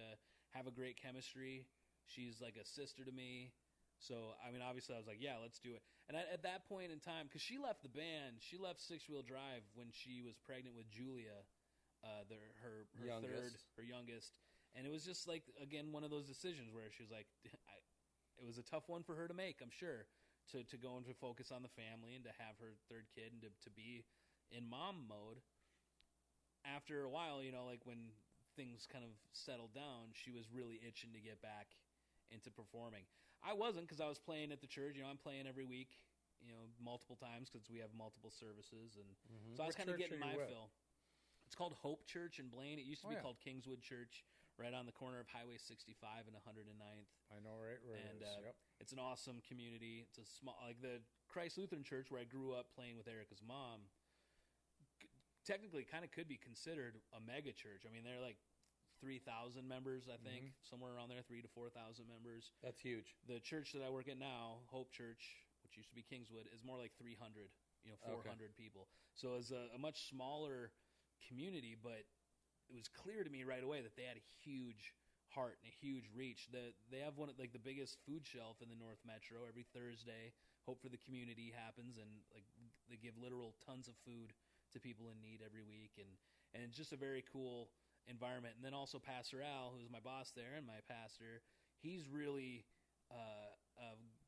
have a great chemistry. She's like a sister to me. So I mean, obviously, I was like, yeah, let's do it. And at that point in time, because she left the band, she left Six Wheel Drive when she was pregnant with Julia, her youngest. And it was just like, again, one of those decisions where she was like, it was a tough one for her to make, I'm sure, to go and to focus on the family and to have her third kid and to be in mom mode. After a while, like when things kind of settled down, she was really itching to get back into performing. I wasn't, because I was playing at the church. I'm playing every week, multiple times because we have multiple services. And so I was kind of getting my fill. It's called Hope Church in Blaine. It used to be called Kingswood Church, right on the corner of Highway 65 and 109th. I know right where it is. Yep. It's an awesome community. It's a small, like the Christ Lutheran Church where I grew up playing with Erica's mom. Technically, kind of could be considered a mega church. I mean, they're like 3,000 members, I think, somewhere around there, 3,000 to 4,000 members. That's huge. The church that I work at now, Hope Church, which used to be Kingswood, is more like 300, 400 people. So it's a much smaller community, but it was clear to me right away that they had a huge heart and a huge reach. They have one of like the biggest food shelf in the North Metro. Every Thursday, Hope for the Community happens, and like they give literal tons of food to people in need every week, and it's just a very cool environment. And then also Pastor Al, who's my boss there and my pastor, he's really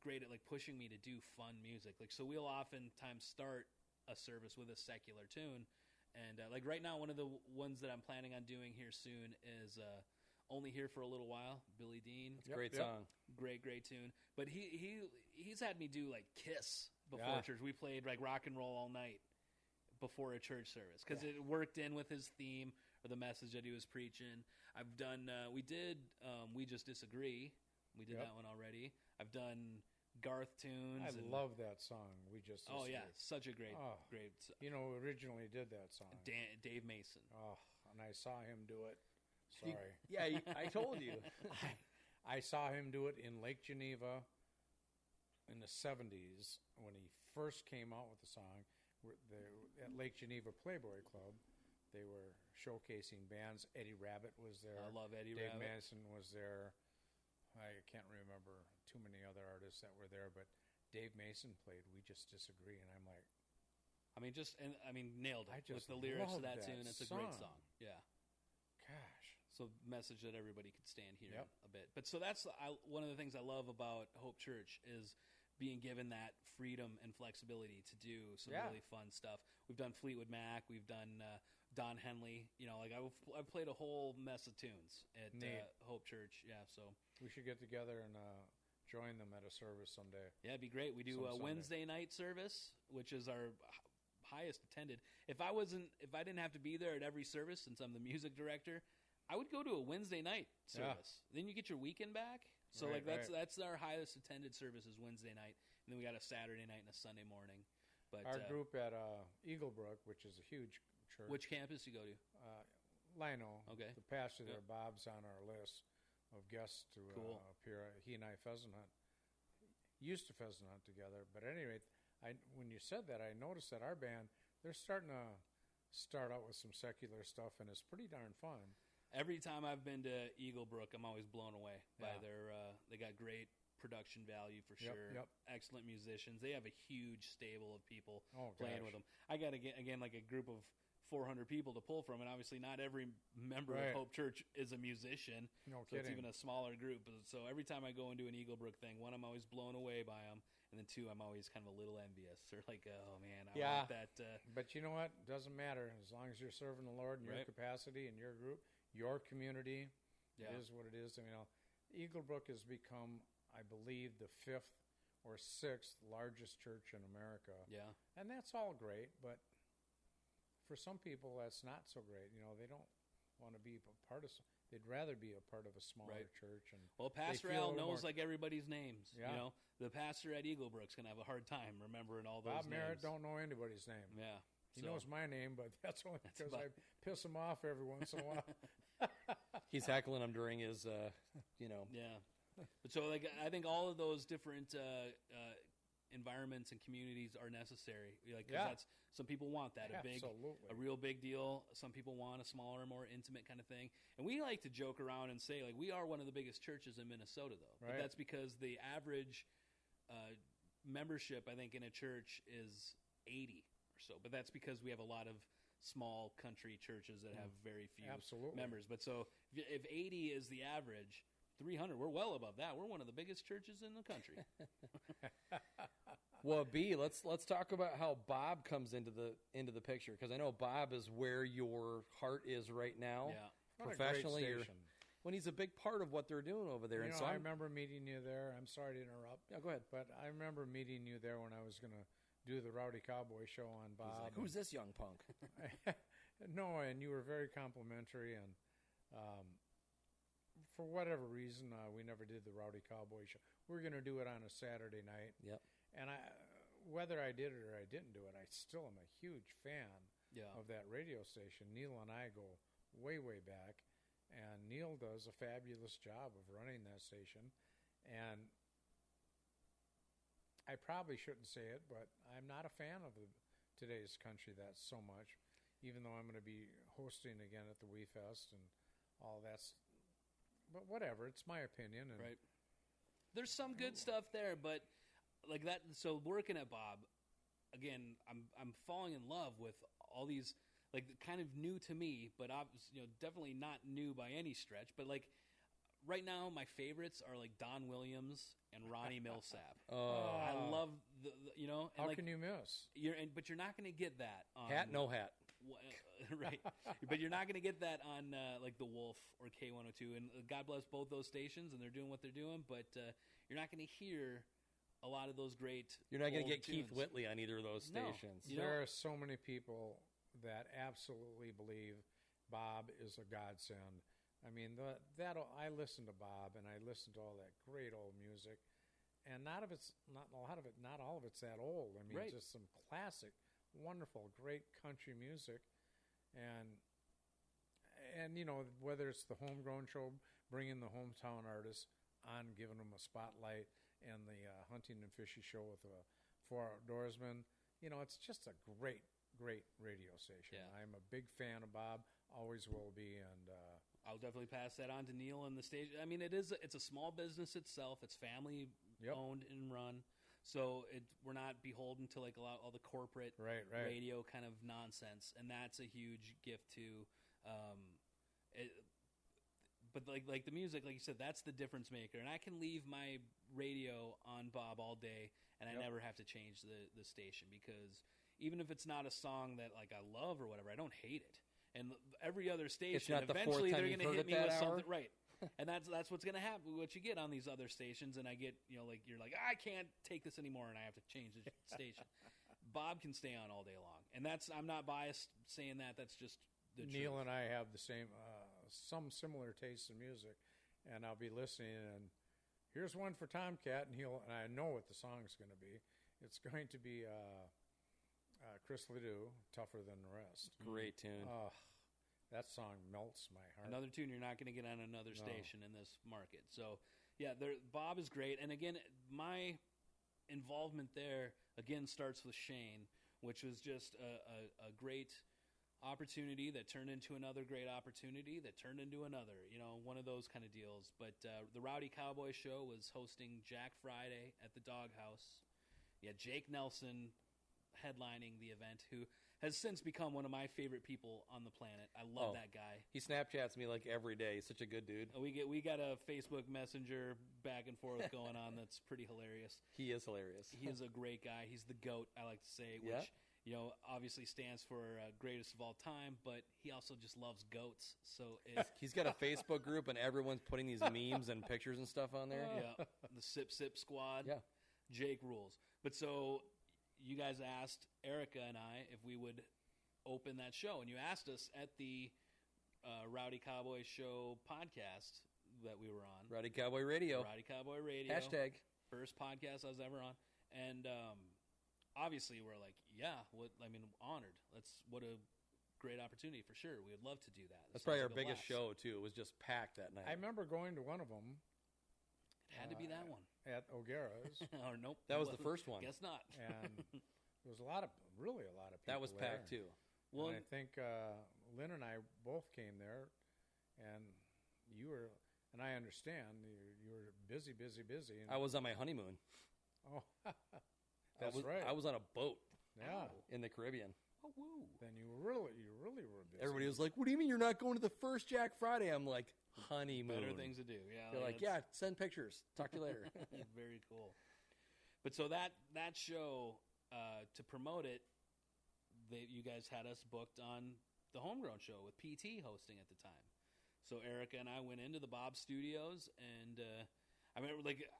great at like pushing me to do fun music. Like, so we'll oftentimes start a service with a secular tune. And like right now, one of the ones that I'm planning on doing here soon is "Only Here for a Little While." Billy Dean, it's a great song, great tune. But he's had me do like Kiss before church. We played like rock and roll all night before a church service because it worked in with his theme or the message that he was preaching. I've done. We did. We Just Disagree. We did that one already. I've done Garth tunes. I love that song. We Just Disagree. Oh yeah, such a great. Originally did that song. Dave Mason. Oh, and I saw him do it. Sorry. I told you. I saw him do it in Lake Geneva in the 70s when he first came out with the song. At Lake Geneva Playboy Club, they were showcasing bands. Eddie Rabbitt was there. I love Eddie Dave Rabbitt. Mason was there. I can't remember too many other artists that were there, but Dave Mason played "We Just Disagree," and I'm like, nailed it with the lyrics of that tune. It's a great song. Yeah. Gosh. So message that everybody could stand here a bit. But so that's one of the things I love about Hope Church is being given that freedom and flexibility to do some really fun stuff. We've done Fleetwood Mac. We've done Don Henley. I've played a whole mess of tunes at Hope Church. Yeah, so we should get together and join them at a service someday. Yeah, it'd be great. We do a Wednesday night service, which is our highest attended. If I didn't have to be there at every service, since I'm the music director, I would go to a Wednesday night service. Then you get your weekend back. So that's our highest attended service is Wednesday night, and then we got a Saturday night and a Sunday morning. But our group at Eaglebrook, which is a huge church. Which campus you go to? Lino. Okay. The pastor there, Bob's on our list of guests to appear. He and I used to pheasant hunt together. But at any rate, when you said that, I noticed that our band, they're starting to start out with some secular stuff, and it's pretty darn fun. Every time I've been to Eaglebrook, I'm always blown away by their. They got great production value for sure. Yep. Excellent musicians. They have a huge stable of people playing with them. I got again like a group of 400 people to pull from, and obviously not every member of Hope Church is a musician. No so kidding. It's even a smaller group. So every time I go into an Eaglebrook thing, one, I'm always blown away by them, and then two, I'm always kind of a little envious. They're like, oh man, I want that. But you know what? Doesn't matter as long as you're serving the Lord in your capacity in your group, your community. It is what it is. Eaglebrook has become, I believe, the 5th or 6th largest church in America. Yeah, and that's all great, but for some people, that's not so great. They don't want to be a part of. They'd rather be a part of a smaller church. And Pastor Al knows like everybody's names. Yeah. The pastor at Eaglebrook's gonna have a hard time remembering all those. Bob Merritt don't know anybody's name. Yeah, he knows my name, but that's only because I piss him off every once in a while. He's heckling him during his, Yeah. But so, I think all of those different environments and communities are necessary. That's some people want that a real big deal. Some people want a smaller, more intimate kind of thing. And we like to joke around and say we are one of the biggest churches in Minnesota, though. Right. But that's because the average membership, I think, in a church is 80 or so. But that's because we have a lot of small country churches that have very few members. But so if 80 is the average, 300, we're well above that. We're one of the biggest churches in the country. Well, B, let's talk about how Bob comes into the picture, because I know Bob is where your heart is right now. Yeah, professionally, when he's a big part of what they're doing over there. And so I remember meeting you there. I'm sorry to interrupt. Yeah, go ahead. But I remember meeting you there when I was going to do the Rowdy Cowboy show on Bob. He's like, who's this young punk? No, and you were very complimentary, and for whatever reason, we never did the Rowdy Cowboy show. We were going to do it on a Saturday night. Yep. And whether I did it or I didn't do it, I still am a huge fan of that radio station. Neil and I go way, way back, and Neil does a fabulous job of running that station. And I probably shouldn't say it, but I'm not a fan of today's country that so much, even though I'm going to be hosting again at the Wee Fest and all that's. But whatever, it's my opinion. And right. There's some good stuff there, but like that. So working at Bob, again, I'm falling in love with all these, kind of new to me, but definitely not new by any stretch. But right now, my favorites are Don Williams and Ronnie Millsap. I love how can you miss? But you're not going to get that on Hat, no hat. Right, but you're not going to get that on the Wolf or K102, and God bless both those stations, and they're doing what they're doing. But you're not going to hear a lot of those great. You're not going to get tunes. Keith Whitley on either of those stations. No. There are so many people that absolutely believe Bob is a godsend. I mean, I listen to Bob, and I listen to all that great old music, and not all of it's that old. I mean, just some classic. Wonderful, great country music, and whether it's the homegrown show, bringing the hometown artists on, giving them a spotlight, and the hunting and fishing show with the 4 Outdoorsmen, it's just a great radio station. Yeah. I'm a big fan of Bob, always will be, and I'll definitely pass that on to Neil and the station. I mean, it's a small business itself. It's family owned and run. So we're not beholden to all the corporate radio kind of nonsense, and that's a huge gift too. But the music, like you said, that's the difference maker. And I can leave my radio on Bob all day, and I never have to change the station, because even if it's not a song that I love or whatever, I don't hate it. And every other station, eventually they're going to hit me with something right. And that's what's going to happen. What you get on these other stations, and I get you're like, I can't take this anymore, and I have to change the station. Bob can stay on all day long, and I'm not biased saying that. That's just the Neil truth. And I have the same, some similar tastes in music, and I'll be listening, and here's one for Tomcat, and I know what the song's going to be. It's going to be Chris Ledoux, Tougher Than the Rest. Great tune. That song melts my heart. Another tune you're not going to get on another station in this market. So, Bob is great. And again, my involvement there, again, starts with Shayne, which was just a great opportunity that turned into another great opportunity that turned into another, one of those kind of deals. But the Rowdy Cowboy Show was hosting Jack Friday at the Doghouse. Yeah, Jake Nelson headlining the event, who has since become one of my favorite people on the planet. I love that guy. He Snapchats me like every day. He's such a good dude. We got a Facebook Messenger back and forth going on that's pretty hilarious. He is hilarious. He is a great guy. He's the GOAT, I like to say, which obviously stands for greatest of all time, but he also just loves goats. So he's got a Facebook group, and everyone's putting these memes and pictures and stuff on there. Yeah, the Sip Sip Squad. Yeah. Jake rules. But so you guys asked Erica and I if we would open that show, and you asked us at the Rowdy Cowboy Show podcast that we were on. Rowdy Cowboy Radio. Rowdy Cowboy Radio. Hashtag. First podcast I was ever on. And obviously we're like, honored. What a great opportunity for sure. We would love to do that. That's probably our biggest show, too. It was just packed that night. I remember going to one of them. It had to be that one. At O'Gara's. Or nope. That was the first one. Guess not. And there was really a lot of people. That was packed, there. too. Well, and I think Lynn and I both came there, and you were, and I understand, you were busy. And I was on my honeymoon. Oh, that's right. I was on a boat. Yeah. In the Caribbean. Oh, woo. Then you really were busy. Everybody was like, "What do you mean you're not going to the first Jack Friday?" I'm like, "Honeymoon." Better things to do. Yeah. They're like, "Yeah, send pictures. Talk to you later." Very cool. But so that show, to promote it, you guys had us booked on the Homegrown Show with PT hosting at the time. So Erica and I went into the Bob Studios, and I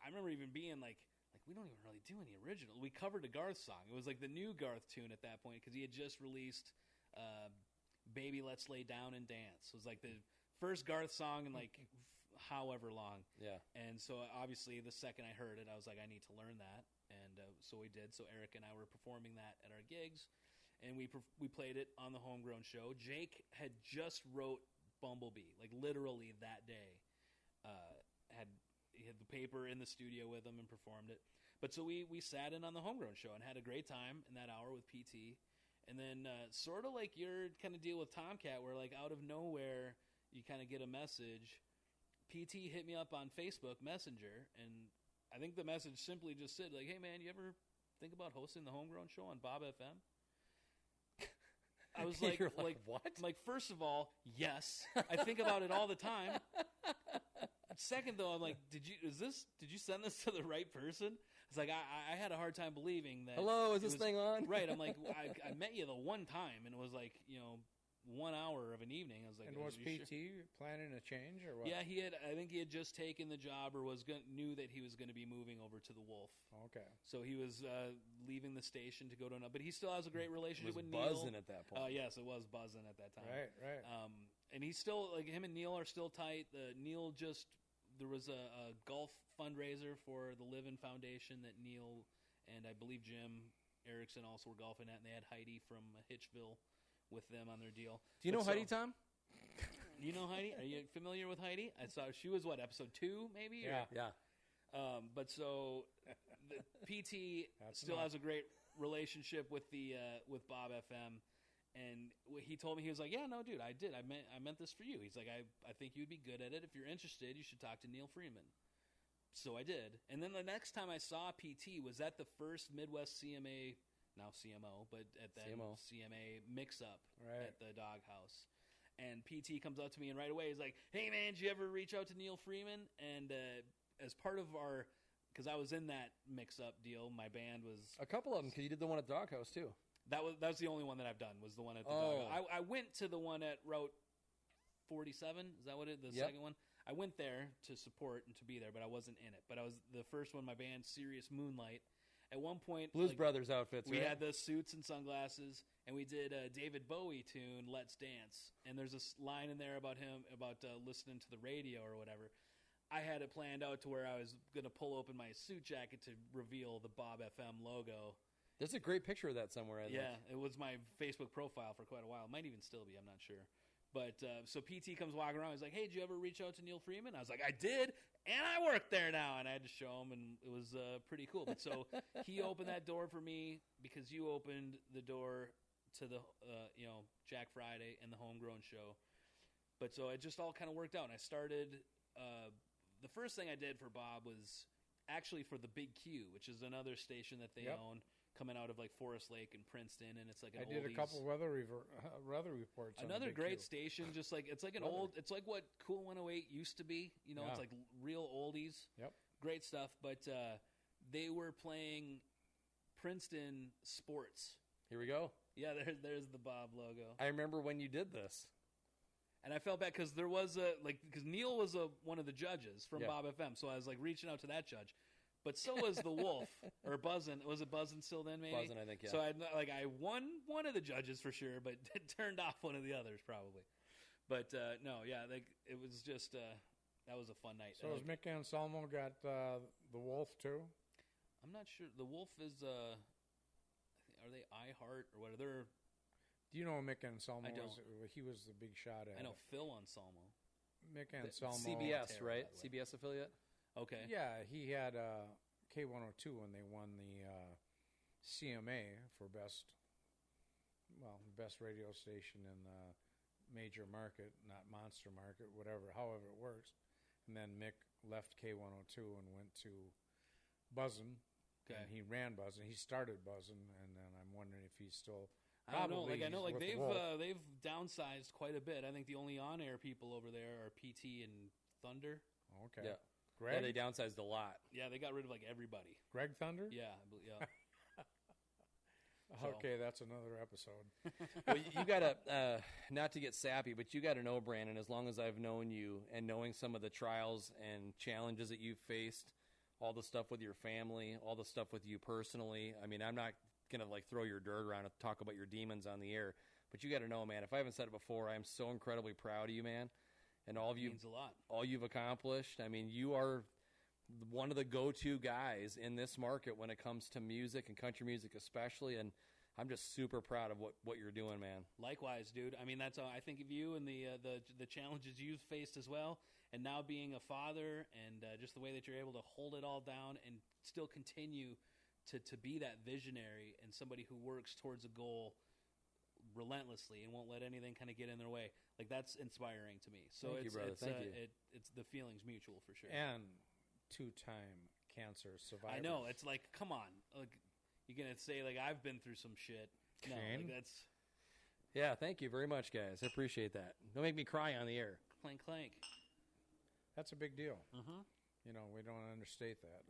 remember even being like we don't even really do any original. We covered a Garth song. It was like the new Garth tune at that point because he had just released "Baby Let's Lay Down and Dance." It was like the first Garth song in like however long. Yeah. And so obviously the second I heard it, I was like, I need to learn that, and so we did. So Eric and I were performing that at our gigs. And we played it on the Homegrown Show. Jake had just wrote Bumblebee, like literally that day. He had the paper in the studio with him and performed it. But so we sat in on the Homegrown Show and had a great time in that hour with PT. And then sort of like your kind of deal with Tomcat, where like out of nowhere you kind of get a message. PT hit me up on Facebook Messenger, and I think the message simply just said like, "Hey man, you ever think about hosting the Homegrown Show on BOBFM?" I was like, what? Like, first of all, yes, I think about it all the time. Second, though, I'm like, did you send this to the right person? It's like I had a hard time believing that. Hello, is this thing on? Right. I'm like, I met you the one time, and it was like 1 hour of an evening. I was like, and was PT planning a change or what? Yeah, I think he had just taken the job or knew that he was going to be moving over to the Wolf. Okay. So he was leaving the station to go to another, but he still has a great relationship with Neil. Buzzing at that point. Yes, it was buzzing at that time. Right. And he's still like him and Neil are still tight. There was a golf fundraiser for the Livin' Foundation that Neil and I believe Jim Erickson also were golfing at, and they had Heidi from Hitchville with them on their deal. Do you know Heidi, Tom? Do you know Heidi? Are you familiar with Heidi? I saw she was episode 2 maybe? Yeah. But so the PT still has a great relationship with with BOBFM, and he told me, he was like, "Yeah, no, dude, I did. I meant this for you." He's like, "I think you'd be good at it. If you're interested, you should talk to Neil Freeman." So I did, and then the next time I saw PT was at the first Midwest CMA. Now CMO, but at that CMA mix-up at the Doghouse. And PT comes up to me, and right away he's like, "Hey, man, did you ever reach out to Neil Freeman?" And as part of because I was in that mix-up deal, my band was... A couple of them, because you did the one at Doghouse, too. That was the only one that I've done, was the one at the Doghouse. I went to the one at Route 47, is that what the second one? I went there to support and to be there, but I wasn't in it. But I was the first one, my band, Serious Moonlight. At one point, Blues Brothers outfits. We had the suits and sunglasses, and we did a David Bowie tune, "Let's Dance." And there's a line in there about him listening to the radio or whatever. I had it planned out to where I was going to pull open my suit jacket to reveal the BOBFM logo. There's a great picture of that somewhere. I think. It was my Facebook profile for quite a while. It might even still be. I'm not sure. But so PT comes walking around. He's like, "Hey, did you ever reach out to Neil Freeman?" I was like, "I did, and I work there now." And I had to show him, and it was pretty cool. But so he opened that door for me because you opened the door to the Jack Friday and the Homegrown Show. But so it just all kind of worked out. And I started. The first thing I did for Bob was actually for the Big Q, which is another station that they own. coming out of like Forest Lake and Princeton, and it's like an I did a oldies. couple weather reports. on Another the Big great Q. station, just like it's like an old, it's like what Cool 108 used to be. You know, Yeah. it's like real oldies. Yep. Great stuff, but they were playing Princeton sports. Here we go. Yeah, there's the Bob logo. I remember when you did this. And I felt bad because there was because Neil was one of the judges from Bob FM, so I was like reaching out to that judge, but so was the Wolf or Buzzin'. Was it Buzzin' still then? Maybe Buzzin', I think. Yeah. So I won one of the judges for sure, but turned off one of the others probably. But no, yeah, it was just that was a fun night. So has Mick Anselmo got the Wolf too? I'm not sure. The Wolf is are they iHeart or what? They're. Do you know Mick Anselmo? I don't. He was the big shot at I know it. Phil Anselmo. Mick Anselmo. CBS, Terror, right? by the way. CBS affiliate. Okay. Yeah, he had K102 when they won the CMA for best radio station in the major market, not monster market, however it works. And then Mick left K102 and went to Buzzin'. Okay. And he ran Buzzin'. He started Buzzin', and then I'm wondering if he's still. I don't know. Probably I know he's with the they've Wolf. downsized quite a bit. I think the only on-air people over there are PT and Thunder. Okay. Yeah. Greg? Yeah, they downsized a lot. Yeah, they got rid of like everybody. Greg Thunder? Yeah, yeah. Okay, that's another episode. Well, you got to, not to get sappy, but you got to know, Brandon, as long as I've known you and knowing some of the trials and challenges that you've faced, all the stuff with your family, all the stuff with you personally. I mean, I'm not going to like throw your dirt around and talk about your demons on the air, but you got to know, man, if I haven't said it before, I'm so incredibly proud of you, man. And all of you, means a lot. all you've accomplished. I mean, you are one of the go-to guys in this market when it comes to music and country music especially, and I'm just super proud of what you're doing, man. Likewise, dude. I mean, that's I think of you and the challenges you've faced as well, and now being a father and just the way that you're able to hold it all down and still continue to be that visionary and somebody who works towards a goal relentlessly and won't let anything kind of get in their way. Like, that's inspiring to me. So Thank you, brother. Thank you. It's the feeling's mutual for sure. And two-time cancer survivor. I know. It's like, come on. Like, you're going to say, like, I've been through some shit. No, Shayne? like, that's Yeah, thank you very much, guys. I appreciate that. Don't make me cry on the air. clank, clank. That's a big deal. Mm-hmm. You know, we don't understate that.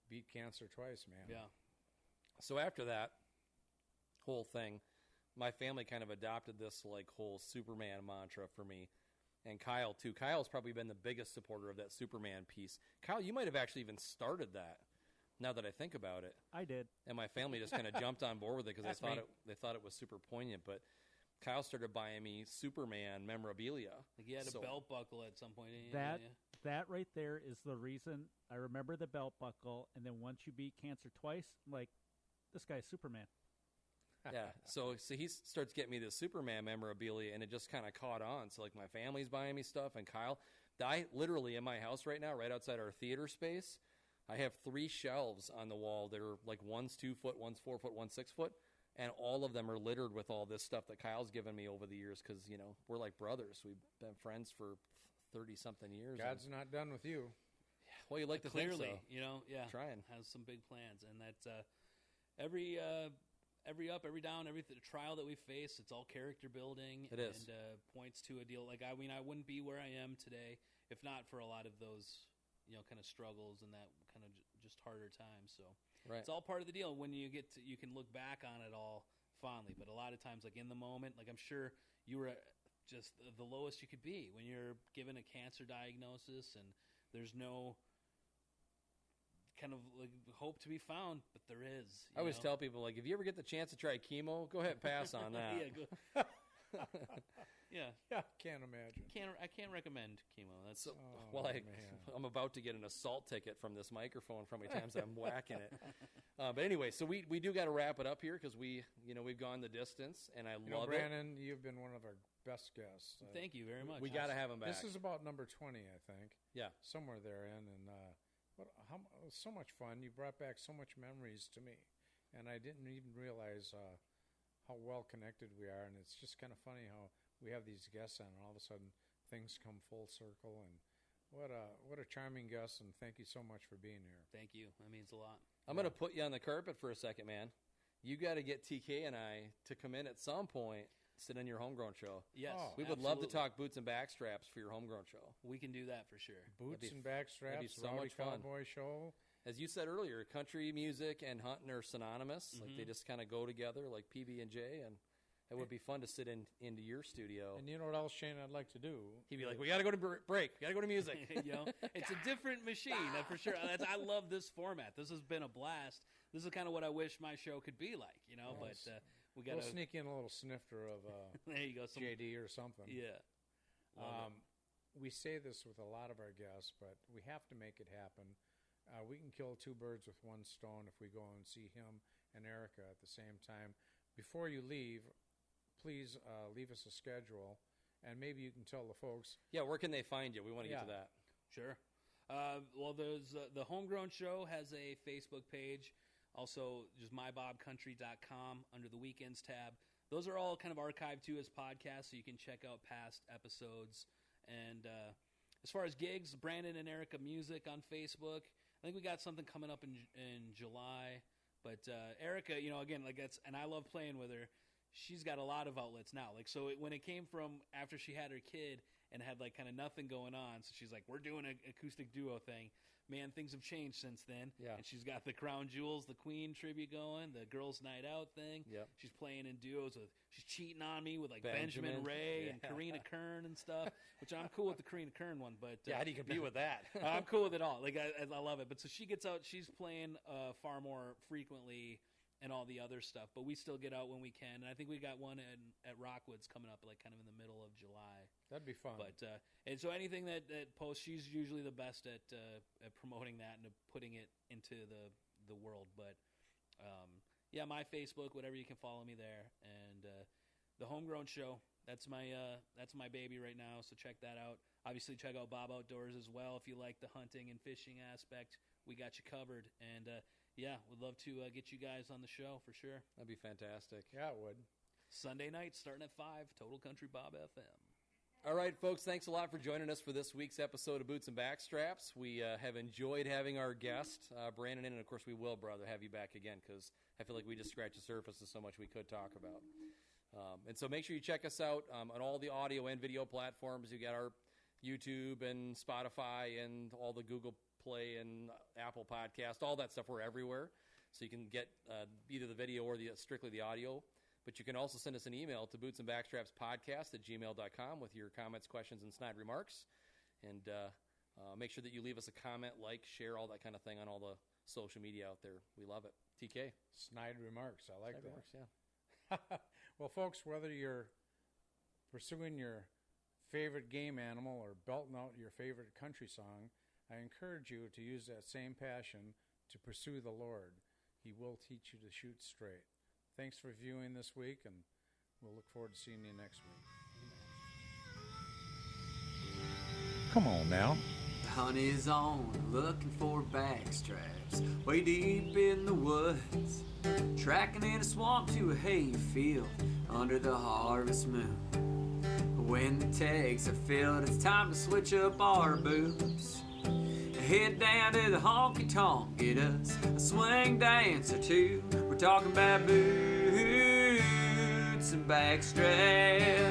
Beat cancer twice, man. Yeah. So after that whole thing, my family kind of adopted this like whole Superman mantra for me, and Kyle too. Kyle's probably been the biggest supporter of that Superman piece. Kyle, you might have actually even started that. Now that I think about it, I did. and my family just kind of jumped on board with it because That's they thought it was super poignant. But Kyle started buying me Superman memorabilia. Like, you had a So- belt buckle at some point. Didn't you? That Yeah. that right there is the reason I remember the belt buckle, and then once you beat cancer twice, I'm like, this guy's Superman. Yeah, so he starts getting me this Superman memorabilia, and it just kind of caught on. So like my family's buying me stuff, and Kyle, I literally in my house right now, right outside our theater space, I have 3 shelves on the wall. They're like one's 2 foot, one's 4 foot, one's 6 foot, and all of them are littered with all this stuff that Kyle's given me over the years because we're like brothers. We've been friends for 30-something years. God's not done with you. Well, you like to Clearly, think so. yeah, Trying. has some big plans, and that's every up, every down, every trial that we face, it's all character building. It is. And points to a deal. Like, I mean, I wouldn't be where I am today if not for a lot of those, kind of struggles and that kind of just harder times. So Right. it's all part of the deal. When you you can look back on it all fondly, but a lot of times, like in the moment, like I'm sure you were just the lowest you could be when you're given a cancer diagnosis and there's no kind of like hope to be found, but there is. I always tell people, like, if you ever get the chance to try chemo, go ahead and pass on that. Yeah, Can't imagine. I can't recommend chemo. That's So, Oh, well, man. I'm about to get an assault ticket from this microphone from how many times I'm whacking it. But anyway, so we do got to wrap it up here because we've gone the distance, and I love it. Brandon, you've been one of our best guests. thank you very much. We got to have him back. This is about number 20, I think. Yeah. Somewhere therein. And it was so much fun. You brought back so much memories to me. And I didn't even realize how well connected we are. And it's just kind of funny how we have these guests on, and all of a sudden things come full circle. And what a charming guest, and thank you so much for being here. Thank you. That means a lot. I'm going to put you on the carpet for a second, man. You got to get TK and I to come in at some point, sit in your homegrown show. Yes, we would love to talk boots and backstraps for your homegrown show. We can do that for sure. Boots and Backstraps, so Rowdy much fun. Cowboy Show. As you said earlier, country music and hunting are synonymous. Mm-hmm. Like they just kind of go together, like PB&J, and it would be fun to sit into your studio. And you know what else, Shane, I'd like to do? He'd be like, "We got to go to break. We got to go to music." You know, it's a different machine, that for sure. I love this format. This has been a blast. This is kind of what I wish my show could be like, you know. Yes. But we got We'll sneak in a little snifter of there you go, JD or something. Yeah. We say this with a lot of our guests, but we have to make it happen. We can kill two birds with one stone if we go and see him and Erica at the same time. Before you leave, please leave us a schedule, and maybe you can tell the folks. Yeah, where can they find you? We want to get to that. Sure. Well, there's the Homegrown Show has a Facebook page. Also, just mybobcountry.com under the Weekends tab. Those are all kind of archived too as podcasts, so you can check out past episodes. And as far as gigs, Brandon and Erica Music on Facebook. I think we got something coming up in July. But Erica, you know, again, like that's, and I love playing with her. She's got a lot of outlets now. Like, so when it came from after she had her kid and had like kind of nothing going on, so she's like, we're doing an acoustic duo thing. Man, things have changed since then. Yeah. And she's got the Crown Jewels, the Queen tribute going, the Girls Night Out thing. Yep. She's playing in duos with, she's cheating on me with like Benjamin Ray and Karina Kern and stuff, which I'm cool with the Karina Kern one, but how do you compete with that? I'm cool with it all. Like I love it. But so she gets out, she's playing far more frequently and all the other stuff, but we still get out when we can. And I think we got one at Rockwoods coming up, like kind of in the middle of July. That'd be fun. But and so anything that posts, she's usually the best at promoting that and putting it into the world. But yeah, my Facebook, whatever, you can follow me there. And the Homegrown Show, that's my baby right now. So check that out. Obviously, check out Bob Outdoors as well if you like the hunting and fishing aspect. We got you covered. And yeah, we'd love to get you guys on the show for sure. That'd be fantastic. Yeah, it would. Sunday night starting at 5, Total Country BOBFM. All right, folks, thanks a lot for joining us for this week's episode of Boots and Backstraps. We have enjoyed having our guest, Brandon, in, and of course we will, brother, have you back again because I feel like we just scratched the surface of so much we could talk about. And so make sure you check us out on all the audio and video platforms. You got our YouTube and Spotify and all the Google Play and Apple Podcast, all that stuff. We're everywhere. So you can get either the video or strictly the audio. But you can also send us an email to bootsandbackstrapspodcast@gmail.com with your comments, questions, and snide remarks. And make sure that you leave us a comment, like, share, all that kind of thing on all the social media out there. We love it. TK. Snide remarks. I like Snide that. remarks, yeah. Well, folks, whether you're pursuing your favorite game animal or belting out your favorite country song, I encourage you to use that same passion to pursue the Lord. He will teach you to shoot straight. Thanks for viewing this week, and we'll look forward to seeing you next week. Come on now. The hunt is on, looking for backstraps, way deep in the woods, tracking in a swamp to a hay field under the harvest moon. When the tags are filled, it's time to switch up our boots. Head down to the honky-tonk, get us a swing dance or two. We're talking about boots and backstraps.